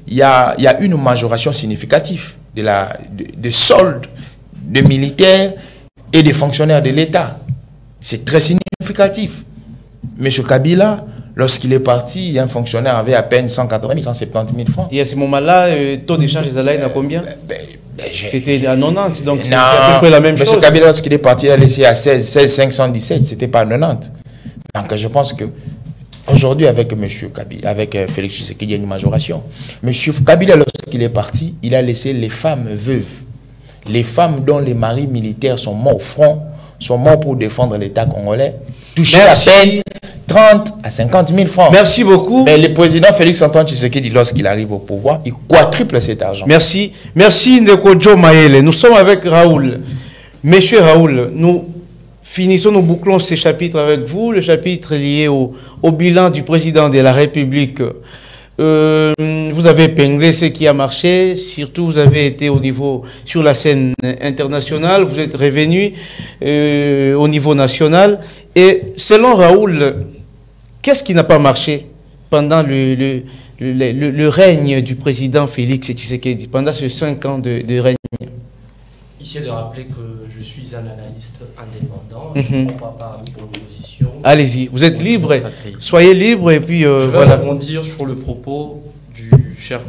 Il y a une majoration significative de soldes de militaires et des fonctionnaires de l'État. C'est très significatif. M. Kabila, lorsqu'il est parti, il y a un fonctionnaire avait à peine 180 000, 170 000 francs. Et à ce moment-là, le taux d'échange des salaires à combien? C'était à 90, donc c'est à peu près la même chose. M. Kabila, lorsqu'il est parti, il a laissé à 16 517, c'était pas à 90. Donc je pense que aujourd'hui, avec M. Kabila, avec Félix Tshisekedi, il y a une majoration. M. Kabila, lorsqu'il est parti, il a laissé les femmes veuves. Les femmes dont les maris militaires sont morts au front, sont morts pour défendre l'État congolais, touchent à peine 30 à 50 000 francs. Merci beaucoup. Mais le président Félix-Antoine Tshisekedi, lorsqu'il arrive au pouvoir, il quadruple cet argent. Merci. Merci Ndeko Joe Maele. Nous sommes avec Raoul. Monsieur Raoul, nous finissons, nous bouclons ces chapitres avec vous, le chapitre lié au bilan du président de la République. Vous avez épinglé ce qui a marché, surtout vous avez été au niveau, sur la scène internationale, vous êtes revenu au niveau national. Et selon Raoul, qu'est-ce qui n'a pas marché pendant le règne du président Félix Tshisekedi, pendant ces 5 ans de règne? Ici, de rappeler que je suis un analyste indépendant, je ne prends pas part aux propositions. Allez-y, vous êtes libre, soyez libre et puis je vais voilà. rebondir sur le propos du cher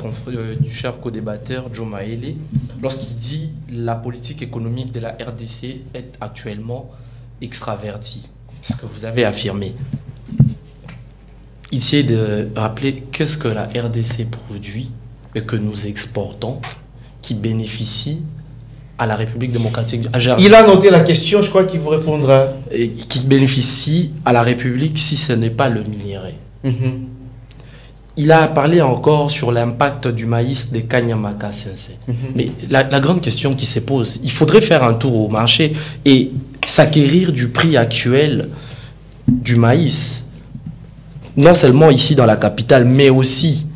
co-débatteur Joe Maele lorsqu'il dit la politique économique de la RDC est actuellement extravertie, ce que vous avez affirmé. Ici, de rappeler qu'est-ce que la RDC produit et que nous exportons qui bénéficie à la République démocratique. Il a noté la question, je crois qu'il vous répondra. Et qui bénéficie à la République si ce n'est pas le minerai. Il a parlé encore sur l'impact du maïs de Kanyamaka Sensei. Mais la grande question qui se pose, il faudrait faire un tour au marché et s'acquérir du prix actuel du maïs, non seulement ici dans la capitale, mais aussi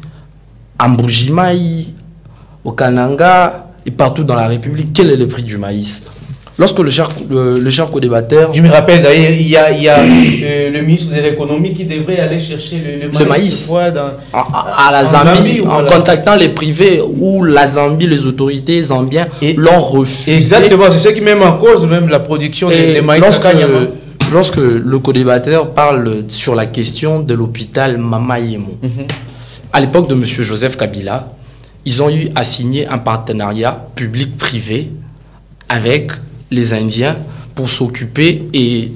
à Mbujimaï, au Kananga, et partout dans la République. Quel est le prix du maïs? Lorsque le cher co-débatteur... Je me rappelle d'ailleurs, il y a le ministre de l'économie qui devrait aller chercher le maïs à la Zambie, en contactant les privés ou la Zambie, les autorités zambiennes l'ont refusé. Exactement, c'est ce qui met en cause même la production des maïs. Lorsque le co-débatteur parle sur la question de l'hôpital Mama Yemo, à l'époque de M. Joseph Kabila, ils ont eu à signer un partenariat public-privé avec les Indiens pour s'occuper et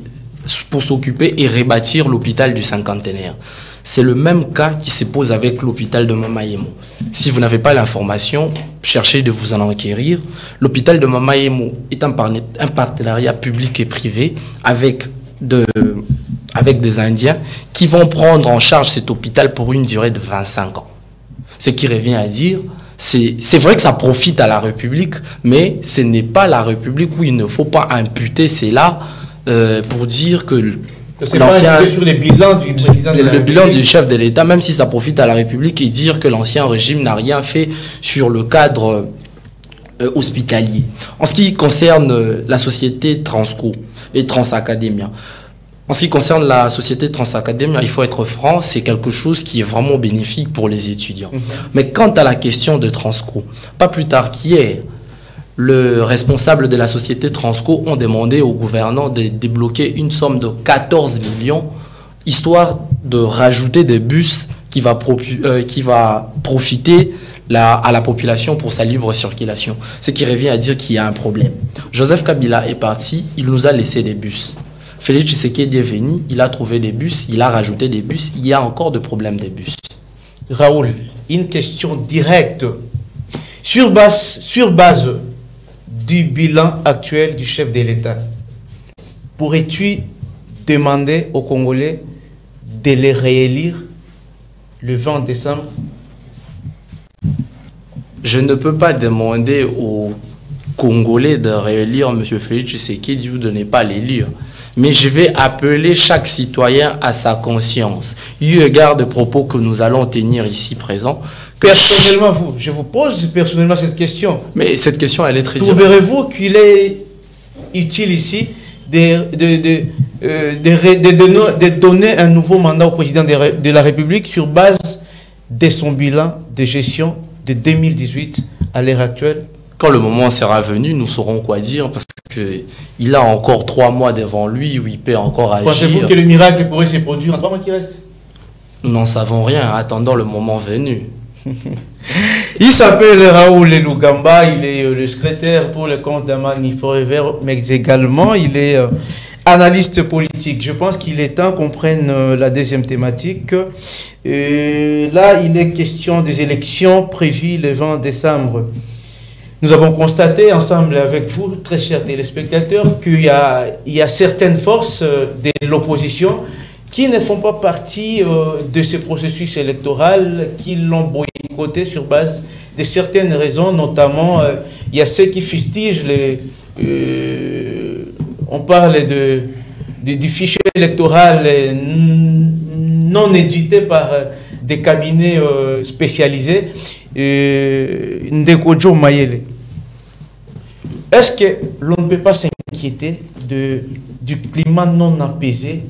pour s'occuper et rebâtir l'hôpital du cinquantenaire. C'est le même cas qui se pose avec l'hôpital de Mamaïemo. Si vous n'avez pas l'information, cherchez de vous en enquérir. L'hôpital de Mamaïemo est un partenariat public et privé avec des Indiens qui vont prendre en charge cet hôpital pour une durée de 25 ans. Ce qui revient à dire, c'est vrai que ça profite à la République, mais ce n'est pas la République où il ne faut pas imputer cela pour dire que l'ancien sur les bilans du président de la le bilan du chef de l'État, même si ça profite à la République, et dire que l'ancien régime n'a rien fait sur le cadre hospitalier. En ce qui concerne la société Transco et Transacademia, en ce qui concerne la société Transacademia, il faut être franc, c'est quelque chose qui est vraiment bénéfique pour les étudiants. Mais quant à la question de Transco, pas plus tard qu'hier, le responsable de la société Transco ont demandé au gouverneur de débloquer une somme de 14 millions, histoire de rajouter des bus qui va profiter à la population pour sa libre circulation. Ce qui revient à dire qu'il y a un problème. Joseph Kabila est parti, il nous a laissé des bus. Félix Tshisekedi est venu, il a trouvé des bus, il a rajouté des bus, il y a encore de problèmes des bus. Raoul, une question directe. Sur base du bilan actuel du chef de l'État, pourrais-tu demander aux Congolais de les réélire le 20 décembre? Je ne peux pas demander aux Congolais de réélire M. Félix Tshisekedi ou de ne pas l'élire. Mais je vais appeler chaque citoyen à sa conscience, eu égard des propos que nous allons tenir ici présents. Personnellement, je vous pose personnellement cette question. Mais cette question, elle est très directe. Trouverez-vous qu'il est utile ici de donner un nouveau mandat au président de la République sur base de son bilan de gestion de 2018 à l'heure actuelle? Quand le moment sera venu, nous saurons quoi dire, parce qu'il a encore 3 mois devant lui où il peut encore agir. Pensez-vous que le miracle pourrait se produire en 3 mois qui restent? Nous n'en savons rien, attendant le moment venu. Il s'appelle Raoul Lugamba, il est le secrétaire pour le compte d'Amani Forever, mais également il est analyste politique. Je pense qu'il est temps qu'on prenne la deuxième thématique. Là, il est question des élections prévues le 20 décembre. Nous avons constaté ensemble avec vous, très chers téléspectateurs, qu'il y a certaines forces de l'opposition qui ne font pas partie de ce processus électoral, qui l'ont boycotté sur base de certaines raisons, notamment il y a ceux qui fustigent on parle du fichier électoral non édité par des cabinets spécialisés. Ndeko Joe Mayele. Est-ce que l'on ne peut pas s'inquiéter du climat non apaisé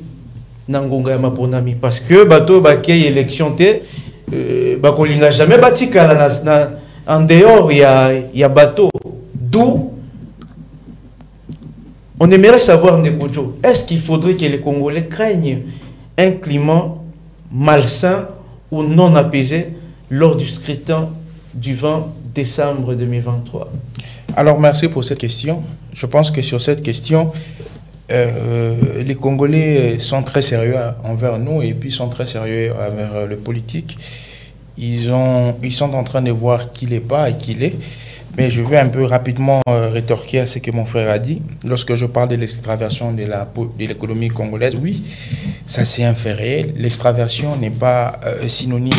Nangonga Maponami? Parce que bateau bakay élection te bakolinga jamais batika en dehors il y a bateau. D'où on aimerait savoir, Ndeko Joe, est-ce qu'il faudrait que les Congolais craignent un climat malsain ou non apaisé lors du scrutin du 20 décembre 2023? Alors, merci pour cette question. Je pense que sur cette question, les Congolais sont très sérieux envers nous et puis sont très sérieux envers le politique. Ils sont en train de voir qui n'est pas et qui l'est. Mais je vais un peu rapidement rétorquer à ce que mon frère a dit. Lorsque je parle de l'extraversion de l'économie congolaise, oui, ça c'est un fait réel. L'extraversion n'est pas synonyme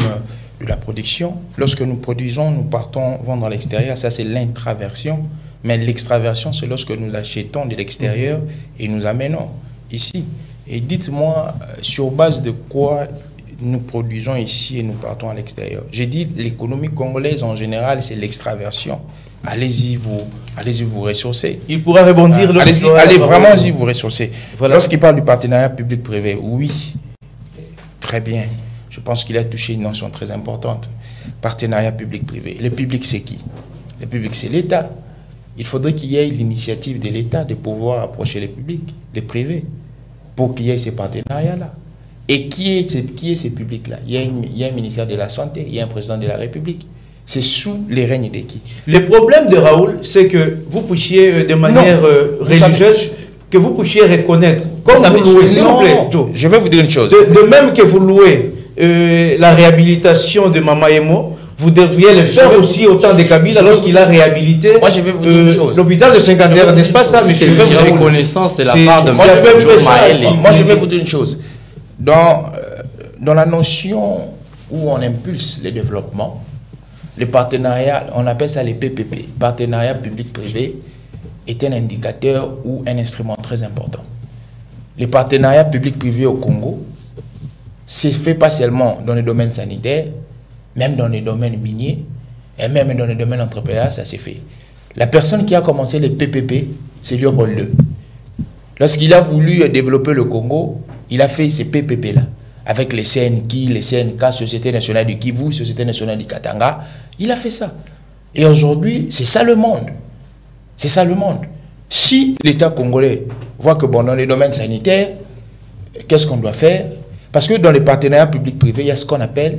de la production. Lorsque nous produisons, nous partons vendre à l'extérieur, ça c'est l'intraversion. Mais l'extraversion, c'est lorsque nous achetons de l'extérieur et nous amenons ici. Et dites-moi, sur base de quoi nous produisons ici et nous partons à l'extérieur? J'ai dit l'économie congolaise en général, c'est l'extraversion. Allez-y vous ressourcer. Il pourra rebondir. Allez vraiment y vous ressourcer. Voilà. Lorsqu'il parle du partenariat public-privé, oui, très bien. Je pense qu'il a touché une notion très importante. Partenariat public-privé. Le public, c'est qui? Le public, c'est l'État. Il faudrait qu'il y ait l'initiative de l'État de pouvoir approcher le public, les privés, pour qu'il y ait ces partenariats-là. Et qui est ce public-là? Il y a un ministère de la Santé, il y a un président de la République. C'est sous les règnes de qui? Le problème de Raoul, c'est que vous puissiez, de manière religieuse, que vous puissiez reconnaître comme vous louez, s'il vous plaît, Joe. Je vais vous dire une chose. De même que vous louez la réhabilitation de Mama Emo, vous devriez le faire aussi au temps de Kabila lorsqu'il a réhabilité l'hôpital de Saint-Gander, n'est-ce pas ça, monsieur? C'est une reconnaissance de la part de Moi, je vais vous dire une chose. Dans la notion où on impulse le développement, les partenariats, on appelle ça les PPP, partenariat public-privé, est un indicateur ou un instrument très important. Les partenariats publics-privés au Congo, c'est fait pas seulement dans le domaine sanitaire, même dans les domaines miniers, et même dans les domaines entrepreneurs, ça s'est fait. La personne qui a commencé les PPP, c'est Léopold II. Lorsqu'il a voulu développer le Congo, il a fait ces PPP-là, avec les CNK, les CNK, Société Nationale du Kivu, Société Nationale du Katanga. Il a fait ça. Et aujourd'hui, c'est ça le monde. C'est ça le monde. Si l'État congolais voit que bon, dans les domaines sanitaires, qu'est-ce qu'on doit faire? Parce que dans les partenariats publics-privés, il y a ce qu'on appelle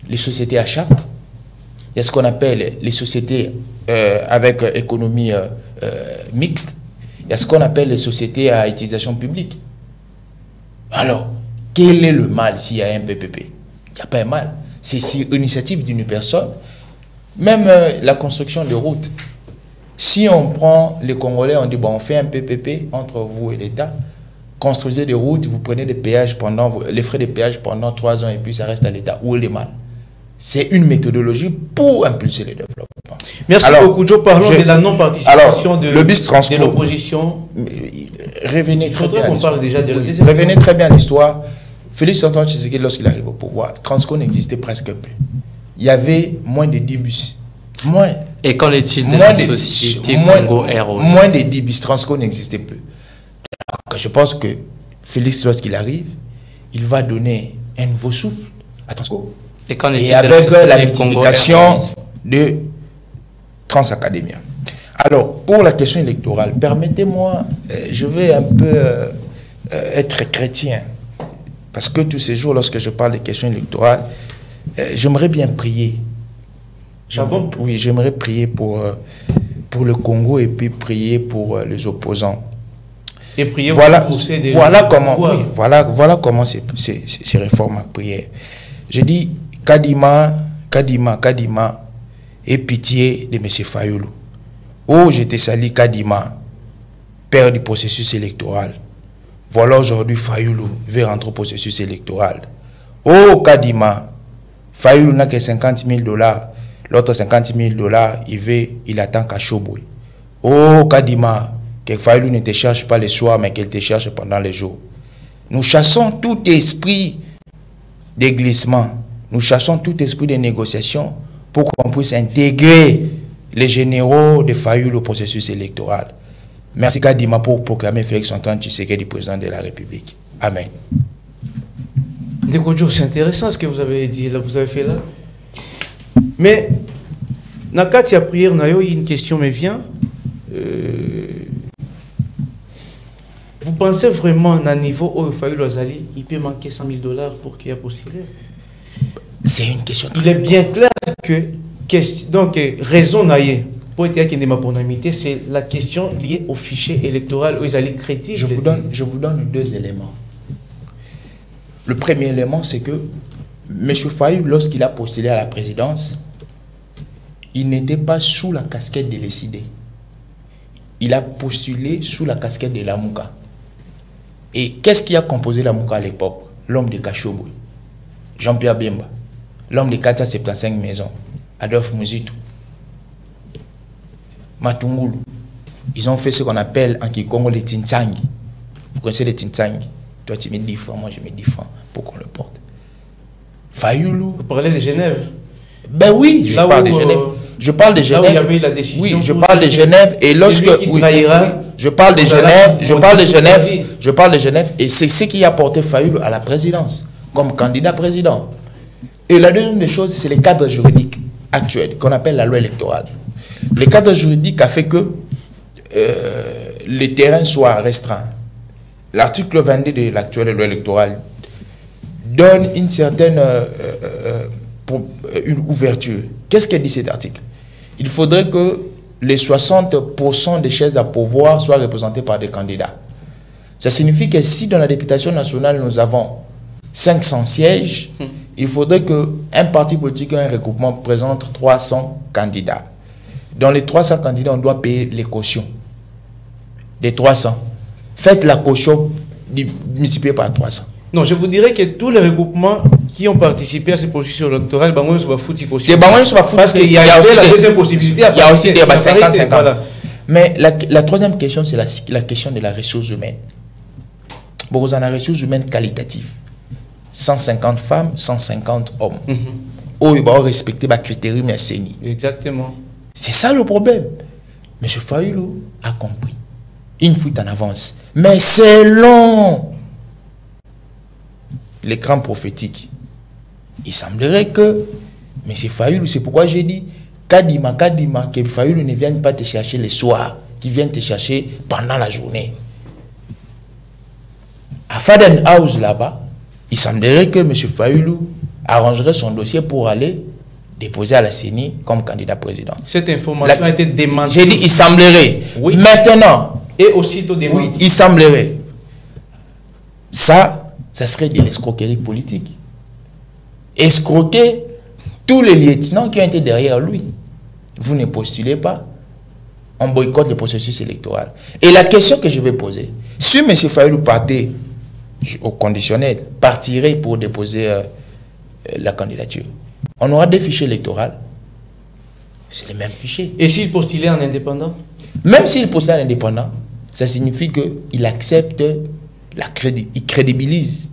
les sociétés à charte, il y a ce qu'on appelle les sociétés avec économie mixte, il y a ce qu'on appelle les sociétés à utilisation publique. Alors, quel est le mal s'il y a un PPP? Il n'y a pas un mal. C'est sur initiative d'une personne. Même la construction de routes. Si on prend les Congolais, on dit bon, on fait un PPP entre vous et l'État, construisez des routes, vous prenez des péages les frais de péage pendant 3 ans et puis ça reste à l'État. Où est le mal? C'est une méthodologie pour impulser le développement. Merci beaucoup, Joe. Parlons de la non-participation de l'opposition. Revenez très bien. Revenez très bien à l'histoire. Félix Antoine Tshisekedi, lorsqu'il arrive au pouvoir, Transco n'existait presque plus. Il y avait moins de 10 bus. Et qu'en est-il de la société Congo Air? Moins de 10 bus. Transco n'existait plus. Donc, je pense que Félix, lorsqu'il arrive, il va donner un nouveau souffle à Transco. Et avec la multiplication de Transacadémia. Alors, pour la question électorale, permettez-moi, je vais un peu être chrétien. Parce que tous ces jours, lorsque je parle des questions électorales, j'aimerais bien prier. Oui, j'aimerais prier pour le Congo et puis prier pour les opposants. Et prier voilà comment ces réformes à prière. Je dis, Kadima, aie pitié de M. Fayoulou. Oh, je te salue, Kadima, père du processus électoral. Voilà aujourd'hui, Fayoulou veut rentrer au processus électoral. Oh, Kadima, Fayoulou n'a que 50 000 $. L'autre 50 000 $, il attend Kachoboué. Oh, Kadima, que Fayoulou ne te cherche pas le soir, mais qu'elle te cherche pendant les jours. Nous chassons tout esprit de glissement. Nous chassons tout esprit de négociation pour qu'on puisse intégrer les généraux de Fayoulou au processus électoral. Merci Kadima pour proclamer Félix Antoine Tshisekedi président de la République. Amen. C'est intéressant ce que vous avez dit là, vous avez fait là. Mais, Nakati a prière, une question me vient. Vous pensez vraiment à un niveau où Fayoulou Azali, il peut manquer 100 000 $ pour qu'il y ait postulé? C'est une question. Il est bien clair que donc raison naïe pour être qui n'est c'est la question liée au fichier électoral où ils allaient crédible. Je vous donne 2 éléments. Le premier élément, c'est que M. Fayoulou, lorsqu'il a postulé à la présidence, il n'était pas sous la casquette de l'ECD. Il a postulé sous la casquette de Lamouka. Et qu'est-ce qui a composé Lamouka à l'époque? L'homme de Kachoboué, Jean-Pierre Bemba, l'homme de 475 maisons, Adolphe Mouzitou, Matungulu. Ils ont fait ce qu'on appelle en Kikongo les Tintsangi. Vous connaissez les Tintsangi? Toi tu mets 10 francs, moi je mets 10 francs pour qu'on le porte. Fayoulou. Vous parlez de Genève? Ben oui, je parle de Genève. Je parle de Genève. Là où il y avait la décision. Oui, je parle de Genève. Et lorsque. Je parle de Genève. Je parle de Genève. Et c'est ce qui a porté Fayoulou à la présidence, comme candidat président. Et la deuxième des choses, c'est les cadres juridiques actuels, qu'on appelle la loi électorale. Le cadre juridique a fait que les terrains soient restreints. L'article 22 de l'actuelle loi électorale donne une certaine une ouverture. Qu'est-ce qu'elle dit cet article? Il faudrait que les 60% des chaises à pouvoir soient représentées par des candidats. Ça signifie que si dans la députation nationale, nous avons 500 sièges, il faudrait qu'un parti politique, un regroupement présente 300 candidats. Dans les 300 candidats, on doit payer les cautions. Des 300. Faites la caution multipliée par 300. Non, je vous dirais que tous les regroupements qui ont participé à ces processus électoraux, parce qu'il y a la deuxième possibilité. Il y a aussi des 50-50. Voilà. Mais la troisième question, c'est la question de la ressource humaine. Bon, vous en avez ressources humaines qualitatives. 150 femmes, 150 hommes. Où ils vont respecter les critères mais CENI. Exactement. C'est ça le problème. M. Fayulu a compris. Une fuite en avance. Mais c'est long. L'écran prophétique. Il semblerait que M. Fayulu, c'est pourquoi j'ai dit Kadima, que Fayulu ne vienne pas te chercher le soir, qu'il vienne te chercher pendant la journée. À Faden House là-bas, il semblerait que M. Fayulu arrangerait son dossier pour aller déposer à la CENI comme candidat président. Cette information a été démentie. J'ai dit il semblerait. Oui. Maintenant. Et aussitôt démentie. Oui, il semblerait. Ça serait de l'escroquerie politique. Escroquer tous les lieutenants qui ont été derrière lui. Vous ne postulez pas. On boycotte le processus électoral. Et la question que je vais poser, si M. Fayulu partait au conditionnel, partirait pour déposer la candidature, on aura des fichiers électoraux. C'est les mêmes fichiers. Et s'il postulait en indépendant? Même s'il postulait en indépendant, ça signifie qu'il accepte, il crédibilise.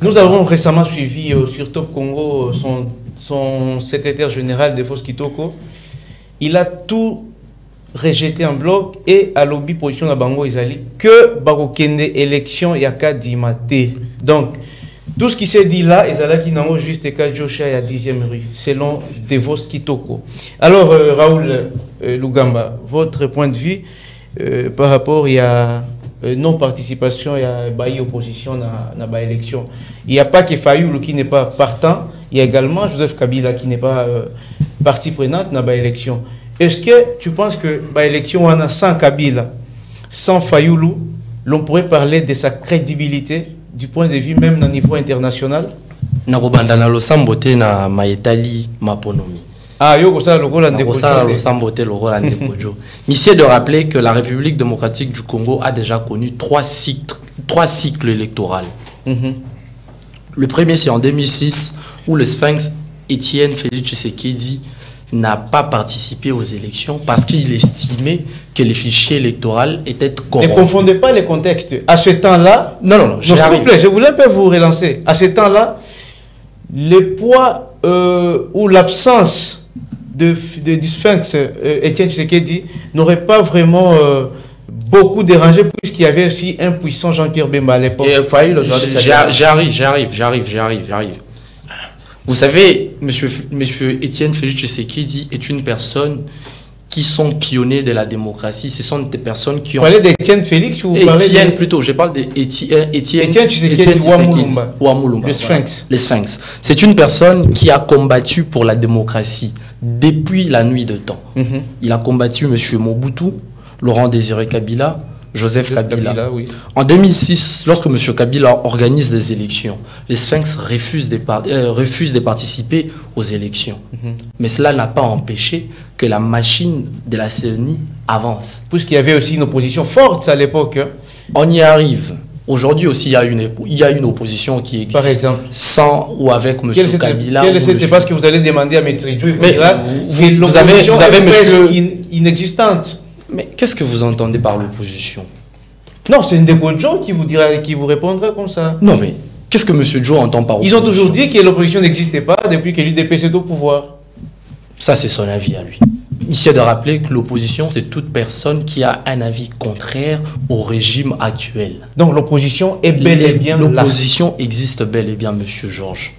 Nous avons récemment suivi sur Top Congo son secrétaire général de Fos Kitoko. Il a tout rejeté en bloc et à lobby position à Bango Izali que Bakokende élection yaka dimate. Donc, tout ce qui s'est dit là, Izala qui n'a juste qu'à Josha à 10e rue, selon Devos Kitoko. Alors, Raoul Lugamba, votre point de vue par rapport à non-participation, il y a une opposition dans la élection. Il n'y a pas que Fayulu qui n'est pas partant, il y a également Joseph Kabila qui n'est pas partie prenante dans l'élection. Est-ce que tu penses que l'élection sans Kabila, sans Fayulu, l'on pourrait parler de sa crédibilité du point de vue même au niveau international? Nakobandana lo sambote na maetali maponomi. Ah, yo ça le Monsieur de rappeler que la République démocratique du Congo a déjà connu trois cycles électoraux. Le premier, c'est en 2006, où le Sphinx Étienne Félix Tshisekedi n'a pas participé aux élections parce qu'il estimait que les fichiers électoraux étaient corrompus. Ne confondez pas les contextes. À ce temps-là, non, s'il vous plaît, je voulais un peu vous relancer. À ce temps-là, le poids ou l'absence du Sphinx Étienne Tshisekedi n'aurait pas vraiment beaucoup dérangé puisqu'il y avait aussi un puissant Jean-Pierre Bemba à l'époque. J'arrive. Vous savez, monsieur Étienne Félix Tshisekedi est une personne qui sont pionniers de la démocratie. Ce sont des personnes qui ont... Vous parlez d'Étienne Félix ou vous parlez Étienne plutôt, je parle d'Étienne Tshisekedi Ouamulumba. Le Sphinx. Le Sphinx. C'est une personne qui a combattu pour la démocratie depuis la nuit de temps. Il a combattu monsieur Mobutu, Laurent Désiré Kabila, Joseph Kabila. Oui. En 2006, lorsque M. Kabila organise les élections, les Sphinx refusent de participer aux élections. Mais cela n'a pas empêché que la machine de la CENI avance. Puisqu'il y avait aussi une opposition forte à l'époque. Hein. On y arrive. Aujourd'hui aussi, il y a une opposition qui existe. Par exemple, sans ou avec M. Kabila. Quel est parce que vous allez demander à M. Djou, vous avez monsieur inexistante. Mais qu'est-ce que vous entendez par l'opposition? Non, c'est une Djou qui vous répondra comme ça. Non, mais qu'est-ce que M. Djou entend par opposition? Ils ont toujours dit que l'opposition n'existait pas depuis que l'UDP est au pouvoir. Ça, c'est son avis à lui. Ici, de rappeler que l'opposition, c'est toute personne qui a un avis contraire au régime actuel. Donc l'opposition est bel et bien là. L'opposition existe bel et bien, monsieur Georges.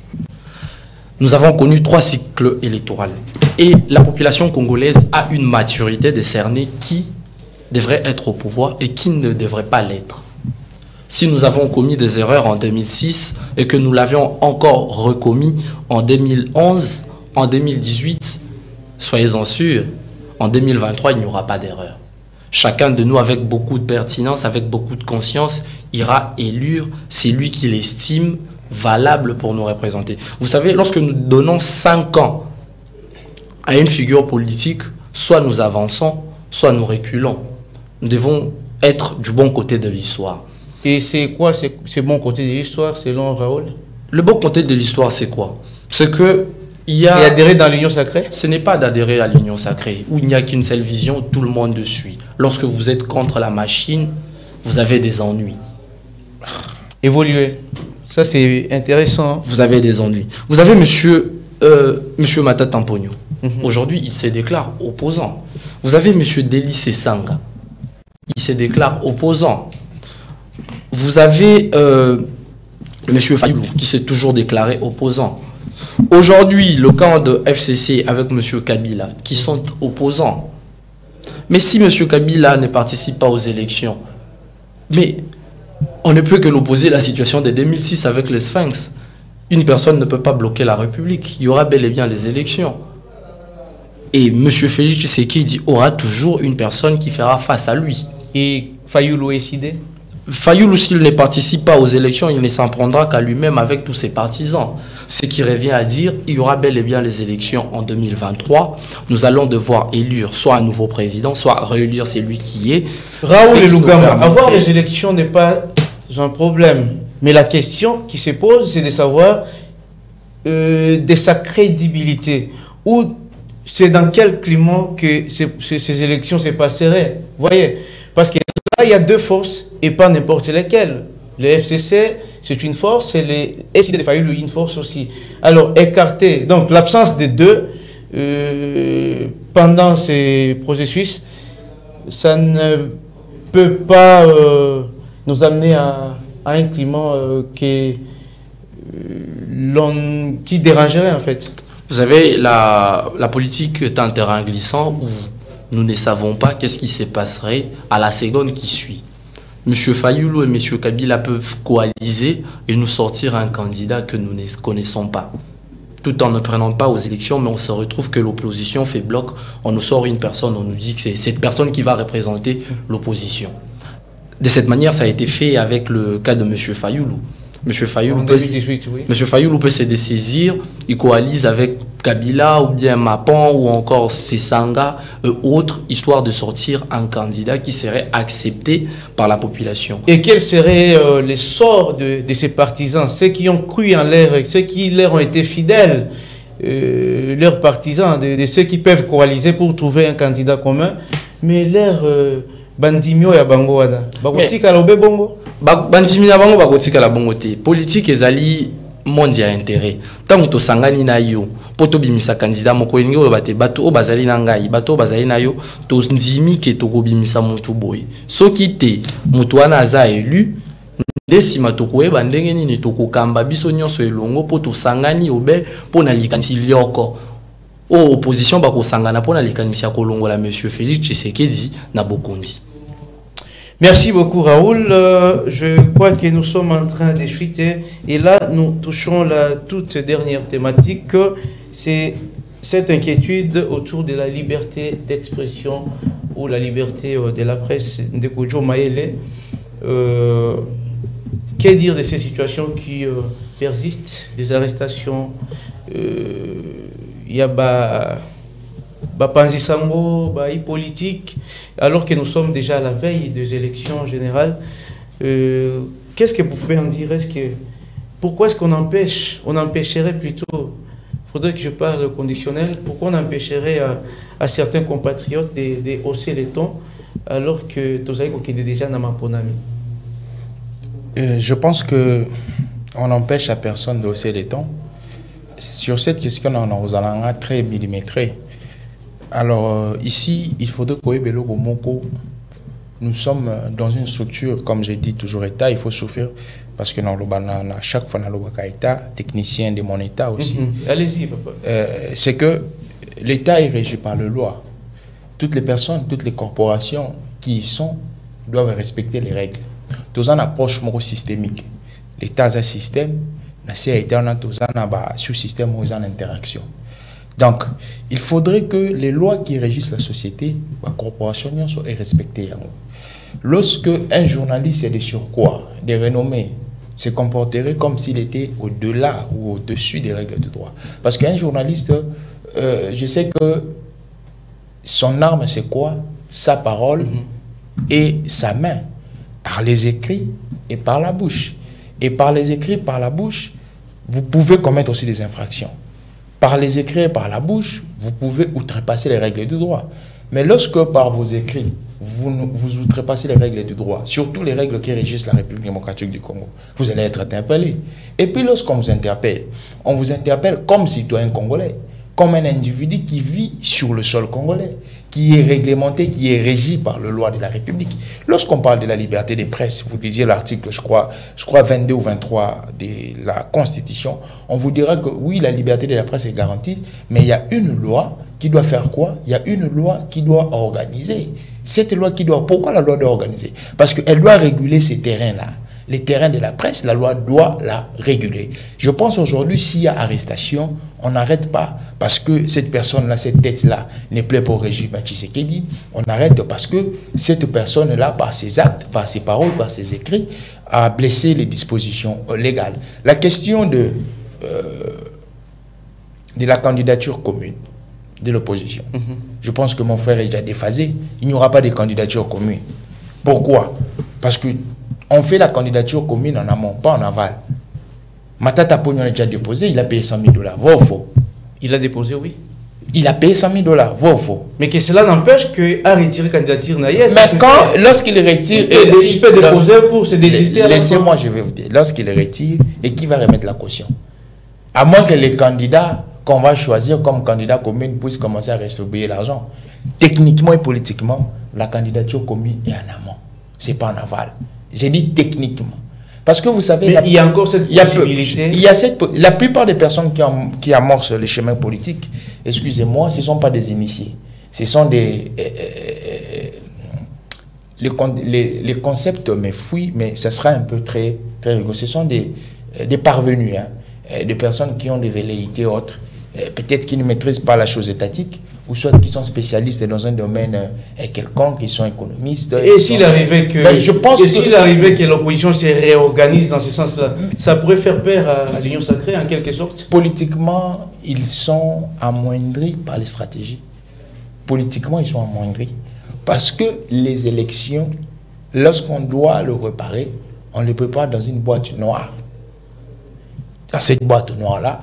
Nous avons connu 3 cycles électoraux. Et la population congolaise a une maturité décernée qui devrait être au pouvoir et qui ne devrait pas l'être. Si nous avons commis des erreurs en 2006 et que nous l'avions encore recommis en 2011, en 2018, soyez-en sûrs, en 2023, il n'y aura pas d'erreur. chacun de nous, avec beaucoup de pertinence, avec beaucoup de conscience, ira élire celui qu'il estime valable pour nous représenter. Vous savez, lorsque nous donnons 5 ans à une figure politique, soit nous avançons, soit nous reculons. Nous devons être du bon côté de l'histoire. Et c'est quoi ce bon côté de l'histoire selon Raoul? Le bon côté de l'histoire, c'est quoi? C'est que Et adhérer dans l'union sacrée? Ce n'est pas d'adhérer à l'union sacrée, où il n'y a qu'une seule vision, tout le monde suit. Lorsque vous êtes contre la machine, vous avez des ennuis. Évoluer. Ça, c'est intéressant. Vous avez des ennuis. Vous avez monsieur Mata Tampogno. Aujourd'hui, il se déclare opposant. Vous avez monsieur Délice Sanga. Il se déclare opposant. Vous avez monsieur Fayoulou qui s'est toujours déclaré opposant. Aujourd'hui, le camp de FCC avec monsieur Kabila qui sont opposants. Mais si monsieur Kabila ne participe pas aux élections, mais on ne peut que l'opposer à la situation de 2006 avec les Sphinx. Une personne ne peut pas bloquer la République. Il y aura bel et bien les élections. Et M. Félix Tshisekedi aura toujours une personne qui fera face à lui. Et Fayoulou est Sidé? Fayoulou, s'il ne participe pas aux élections, il ne s'en prendra qu'à lui-même avec tous ses partisans. Ce qui revient à dire, il y aura bel et bien les élections en 2023. Nous allons devoir élire soit un nouveau président, soit réélire celui qui est. Raoul et Lugamba, avoir les élections n'est pas un problème. Mais la question qui se pose, c'est de savoir de sa crédibilité. Ou c'est dans quel climat que ces élections se passeraient. Vous voyez? Parce que là, il y a 2 forces et pas n'importe lesquelles. Le FCC, c'est une force et les SID de Fayoulou, une force aussi. Alors, écarter, donc l'absence des deux pendant ces processus, ça ne peut pas nous amener à un climat qui dérangerait en fait. Vous savez, la politique est un terrain glissant où nous ne savons pas qu'est-ce qui se passerait à la seconde qui suit. M. Fayoulou et M. Kabila peuvent coaliser et nous sortir un candidat que nous ne connaissons pas. Tout en ne prenant pas aux élections, mais on se retrouve que l'opposition fait bloc. On nous sort une personne, on nous dit que c'est cette personne qui va représenter l'opposition. De cette manière, ça a été fait avec le cas de M. Fayoulou. M. Fayoulou peut se dessaisir, il coalise avec Kabila ou bien Mapan ou encore Sesanga et autres, histoire de sortir un candidat qui serait accepté par la population. Et quel serait le sort de ces partisans, ceux qui ont cru en l'air, ceux qui leur ont été fidèles, leurs partisans, de ceux qui peuvent coaliser pour trouver un candidat commun, mais leur bandimio ya bango wada bakotika lobe bongo bandimio ya bango bakotika la bongo te politique ezali monde ya intérêt tant to sangani na yo poto bimisa candidat moko elingi oyo bate bato o bazali na ngai bato bazali na yo to ndimi ke to kobimisa mutu boye soki te mutu wana aza élu ndesima to koyeba ndenge nini to kokamba biso nyonso elongo poto sangani obe pona likanisi lioko o opposition bako sangana pona likanisi ya kolongola monsieur Félix Tshisekedi na Bokondi. Merci beaucoup Raoul. Je crois que nous sommes en train de chuter et là nous touchons la toute dernière thématique, c'est cette inquiétude autour de la liberté d'expression ou la liberté de la presse de Kojo Maele. Que dire de ces situations qui persistent, des arrestations, il y a Panzi Sango, politique, alors que nous sommes déjà à la veille des élections générales. Qu'est-ce que vous pouvez en dire? Pourquoi est-ce qu'on empêche? On empêcherait plutôt, il faudrait que je parle au conditionnel, pourquoi on empêcherait à certains compatriotes de hausser les tons alors que Tozaïko qui est déjà dans ma ponami? Je pense qu'on n'empêche à personne de hausser les tons. Sur cette question, on a très millimétré. Alors ici, il faudrait que nous sommes dans une structure, comme j'ai dit toujours État, il faut souffrir parce que chaque fois, on a État, technicien de mon État aussi. Allez-y, papa. C'est que l'État est régi par la loi. Toutes les personnes, toutes les corporations qui y sont doivent respecter les règles. Tous une approche systémique. L'État a un système, on a un sous-système où il y a une interaction. Donc, il faudrait que les lois qui régissent la société, la corporation, soient respectées. Lorsque un journaliste est de surcroît, de renommée, se comporterait comme s'il était au-delà ou au-dessus des règles de droit. Parce qu'un journaliste, je sais que son arme, c'est quoi? Sa parole et sa main, par les écrits et par la bouche. Et par les écrits, par la bouche, vous pouvez commettre aussi des infractions. Par les écrits et par la bouche, vous pouvez outrepasser les règles du droit. Mais lorsque par vos écrits, vous outrepassez les règles du droit, surtout les règles qui régissent la République démocratique du Congo, vous allez être interpellé. Et puis lorsqu'on vous interpelle, on vous interpelle comme citoyen congolais, comme un individu qui vit sur le sol congolais, qui est réglementé, qui est régi par la loi de la République. Lorsqu'on parle de la liberté de presse, vous lisiez l'article, je crois 22 ou 23 de la Constitution, on vous dira que oui, la liberté de la presse est garantie, mais il y a une loi qui doit faire quoi? Il y a une loi qui doit organiser. Cette loi qui doit... Pourquoi la loi doit organiser? Parce qu'elle doit réguler ces terrains-là. Les terrains de la presse, la loi doit la réguler. Je pense aujourd'hui, s'il y a arrestation, on n'arrête pas parce que cette personne-là, cette tête-là, ne plaît pas au régime Tshisekedi. On arrête parce que cette personne-là, par ses actes, par ses paroles, par ses écrits, a blessé les dispositions légales. La question de la candidature commune de l'opposition, je pense que mon frère est déjà déphasé. Il n'y aura pas de candidature commune. Pourquoi? Parce que on fait la candidature commune en amont, pas en aval. Matata Pognon a déjà déposé, il a payé 100 000 $. Vrai ou faux? Il a déposé, oui. Il a payé 100 000 $. Vrai ou faux? Mais que cela n'empêche qu'à retirer candidature Naïs. Mais lorsqu'il retire... Il peut déposer pour se désister. Laissez-moi, je vais vous dire. Lorsqu'il retire, et qui va remettre la caution? À moins que les candidats qu'on va choisir comme candidat commune puissent commencer à redistribuer l'argent. Techniquement et politiquement, la candidature commune est en amont. Ce n'est pas en aval. J'ai dit techniquement. Parce que vous savez... il y a encore cette possibilité. La plupart des personnes qui amorcent le chemin politique, excusez-moi, ce ne sont pas des initiés. Ce sont des... les concepts me fuient, mais ça sera un peu très rigolo. Ce sont des parvenus, hein, des personnes qui ont des velléités autres, peut-être qui ne maîtrisent pas la chose étatique, ou soit qui sont spécialistes dans un domaine quelconque, qui sont économistes. Et s'il arrivait que, que l'opposition se réorganise dans ce sens-là, ça pourrait faire peur à l'Union sacrée en quelque sorte? Politiquement, ils sont amoindris par les stratégies. Politiquement, ils sont amoindris. Parce que les élections, lorsqu'on doit le réparer, on le prépare dans une boîte noire. Dans cette boîte noire-là,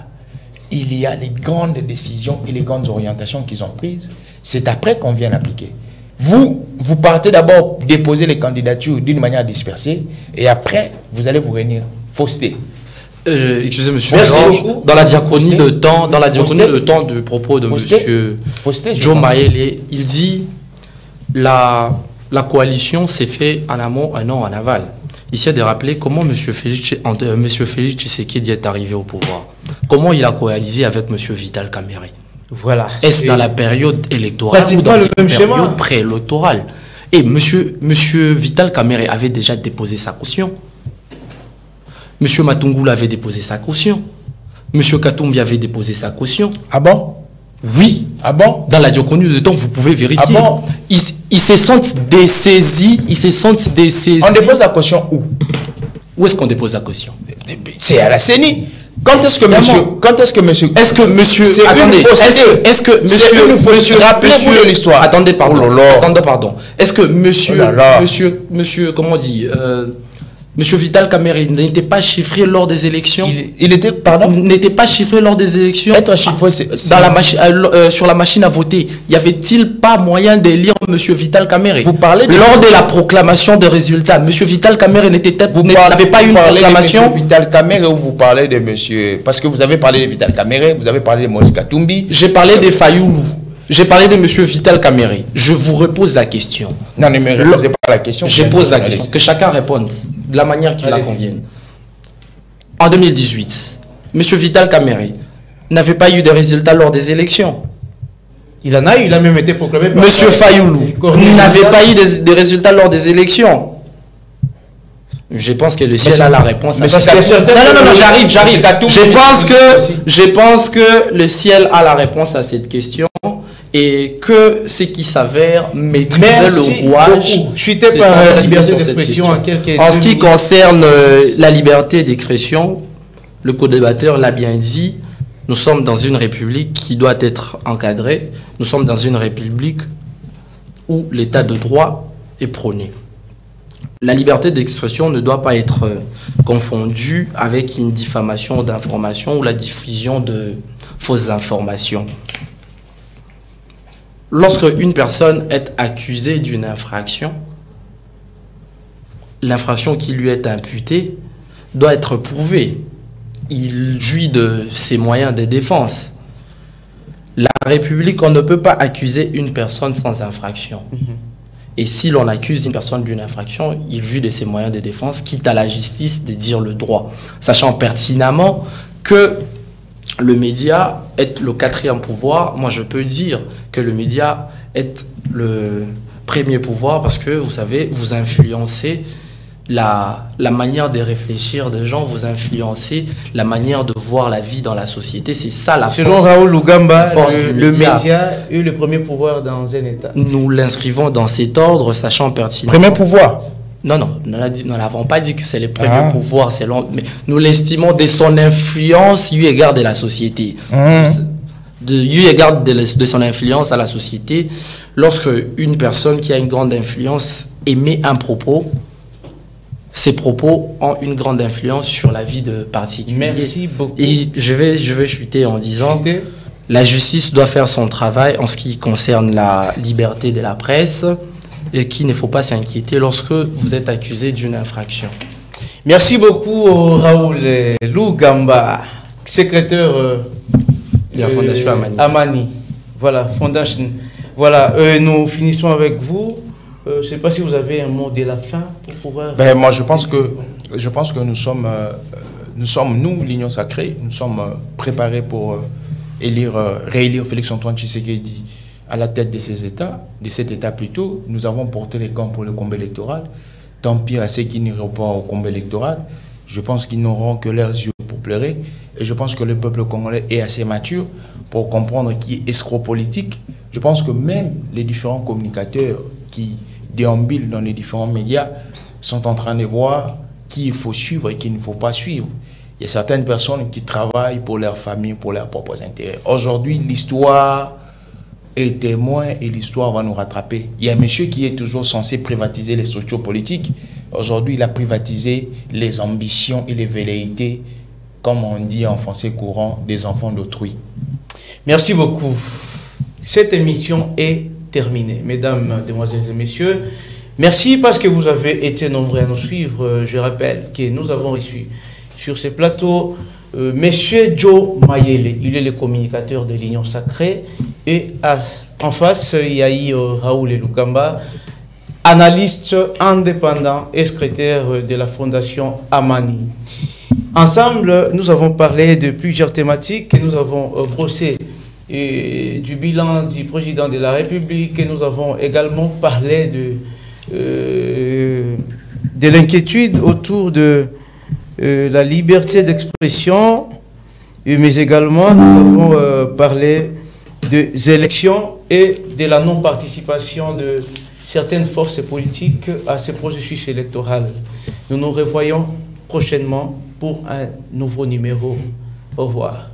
il y a les grandes décisions et les grandes orientations qu'ils ont prises. C'est après qu'on vient l'appliquer. Vous partez d'abord déposer les candidatures d'une manière dispersée et après, vous allez vous réunir. Fausseté. Excusez monsieur Georges, dans la diachronie de temps, du propos de monsieur Joe Maele, il dit la coalition s'est faite en amont, non en aval. Ici, de rappeler comment M. Félix Tshisekedi est arrivé au pouvoir. Comment il a coalisé avec M. Vital Kamerhe. Voilà. Est-ce dans la période électorale ou dans une période préélectorale? Et M. Vital Kamerhe avait déjà déposé sa caution. M. Matungulu avait déposé sa caution. M. Katumbi avait déposé sa caution. Ah bon? Oui. Ah bon? Dans la diachronie de temps, vous pouvez vérifier. Ah bon? Ils se sentent dessaisis. On dépose la caution où? Où est-ce qu'on dépose la caution? C'est à la CENI. Quand est-ce que monsieur... Rappelez-vous de l'histoire. Attendez, pardon. Est-ce que monsieur, comment on dit, monsieur Vital Kamerhe n'était pas chiffré lors des élections? Il était, pardon? N'était pas chiffré lors des élections? Être chiffré, sur la machine à voter. Y avait-il pas moyen de lire monsieur Vital Kamerhe? Vous parlez lors de la proclamation des résultats, monsieur Vital Kamerhe n'avait pas eu une proclamation? Monsieur Vital Kamerhe ou vous parlez de monsieur... Parce que vous avez parlé de Vital Kamerhe, vous avez parlé de Moïse Katumbi. J'ai parlé de Fayoulou. J'ai parlé de M. Vital Kamerhe. Je vous repose la question. Non, ne me reposez pas la question. Je pose la question. Que chacun réponde de la manière qui la convienne. En 2018, M. Vital Kamerhe n'avait pas eu de résultats lors des élections. Il en a eu, il a même été proclamé par... M. Fayoulou n'avait pas eu de résultats lors des élections. Je pense que le ciel a la réponse. Mais à c'est cette... Non, j'arrive. Je pense que le ciel a la réponse à cette question et que ce qui s'avère maîtriser le rouage. Je suis par la liberté d'expression en ce qui concerne la liberté d'expression, le co-débatteur l'a bien dit, nous sommes dans une république qui doit être encadrée. Nous sommes dans une république où l'état de droit est prôné. La liberté d'expression ne doit pas être confondue avec une diffamation d'informations ou la diffusion de fausses informations. Lorsque une personne est accusée d'une infraction, l'infraction qui lui est imputée doit être prouvée. Il jouit de ses moyens de défense. La République, on ne peut pas accuser une personne sans infraction. Et si l'on accuse une personne d'une infraction, il jouit de ses moyens de défense, quitte à la justice de dire le droit, sachant pertinemment que le média est le quatrième pouvoir. Moi, je peux dire que le média est le premier pouvoir parce que, vous savez, vous influencez la manière de réfléchir des gens, vous influencez la manière de voir la vie dans la société. C'est ça la force. Selon Raoul Lugamba, le média a eu le premier pouvoir dans un État. Nous l'inscrivons dans cet ordre, sachant pertinemment... Premier pouvoir? Non, nous n'avons pas dit que c'est le premier pouvoir, mais nous l'estimons de son influence eu égard de la société. Eu égard de son influence à la société, lorsque une personne qui a une grande influence émet un propos, ces propos ont une grande influence sur la vie de particuliers. Merci beaucoup. Et je vais chuter en disant, la justice doit faire son travail en ce qui concerne la liberté de la presse et qu'il ne faut pas s'inquiéter lorsque vous êtes accusé d'une infraction. Merci beaucoup Raoul Lugamba, secrétaire de la Fondation Amani. Voilà, Fondation. Voilà, nous finissons avec vous. Je ne sais pas si vous avez un mot de la fin pour pouvoir... Moi, je pense que nous sommes, nous, l'Union Sacrée, nous sommes préparés pour réélire Félix-Antoine Tshisekedi à la tête de cet État plutôt. Nous avons porté les gants pour le combat électoral. Tant pis à ceux qui n'iront pas au combat électoral. Je pense qu'ils n'auront que leurs yeux pour pleurer. Et je pense que le peuple congolais est assez mature pour comprendre qui est escroc politique. Je pense que même les différents communicateurs qui déambulent dans les différents médias sont en train de voir qui il faut suivre et qui il ne faut pas suivre. Il y a certaines personnes qui travaillent pour leur famille, pour leurs propres intérêts. Aujourd'hui, l'histoire est témoin et l'histoire va nous rattraper. Il y a un monsieur qui est toujours censé privatiser les structures politiques. Aujourd'hui, il a privatisé les ambitions et les velléités, comme on dit en français courant, des enfants d'autrui. Merci beaucoup. Cette émission est terminée. Mesdames, Mesdemoiselles et Messieurs, merci parce que vous avez été nombreux à nous suivre. Je rappelle que nous avons reçu sur ce plateau Monsieur Joe Mayele. Il est le communicateur de l'Union Sacrée. Et en face, il y a eu Raoul Lugamba, analyste indépendant et secrétaire de la Fondation Amani. Ensemble, nous avons parlé de plusieurs thématiques et nous avons brossé du bilan du président de la République et nous avons également parlé de l'inquiétude autour de la liberté d'expression, mais également nous avons parlé des élections et de la non-participation de certaines forces politiques à ce processus électoral. Nous nous revoyons prochainement pour un nouveau numéro. Au revoir.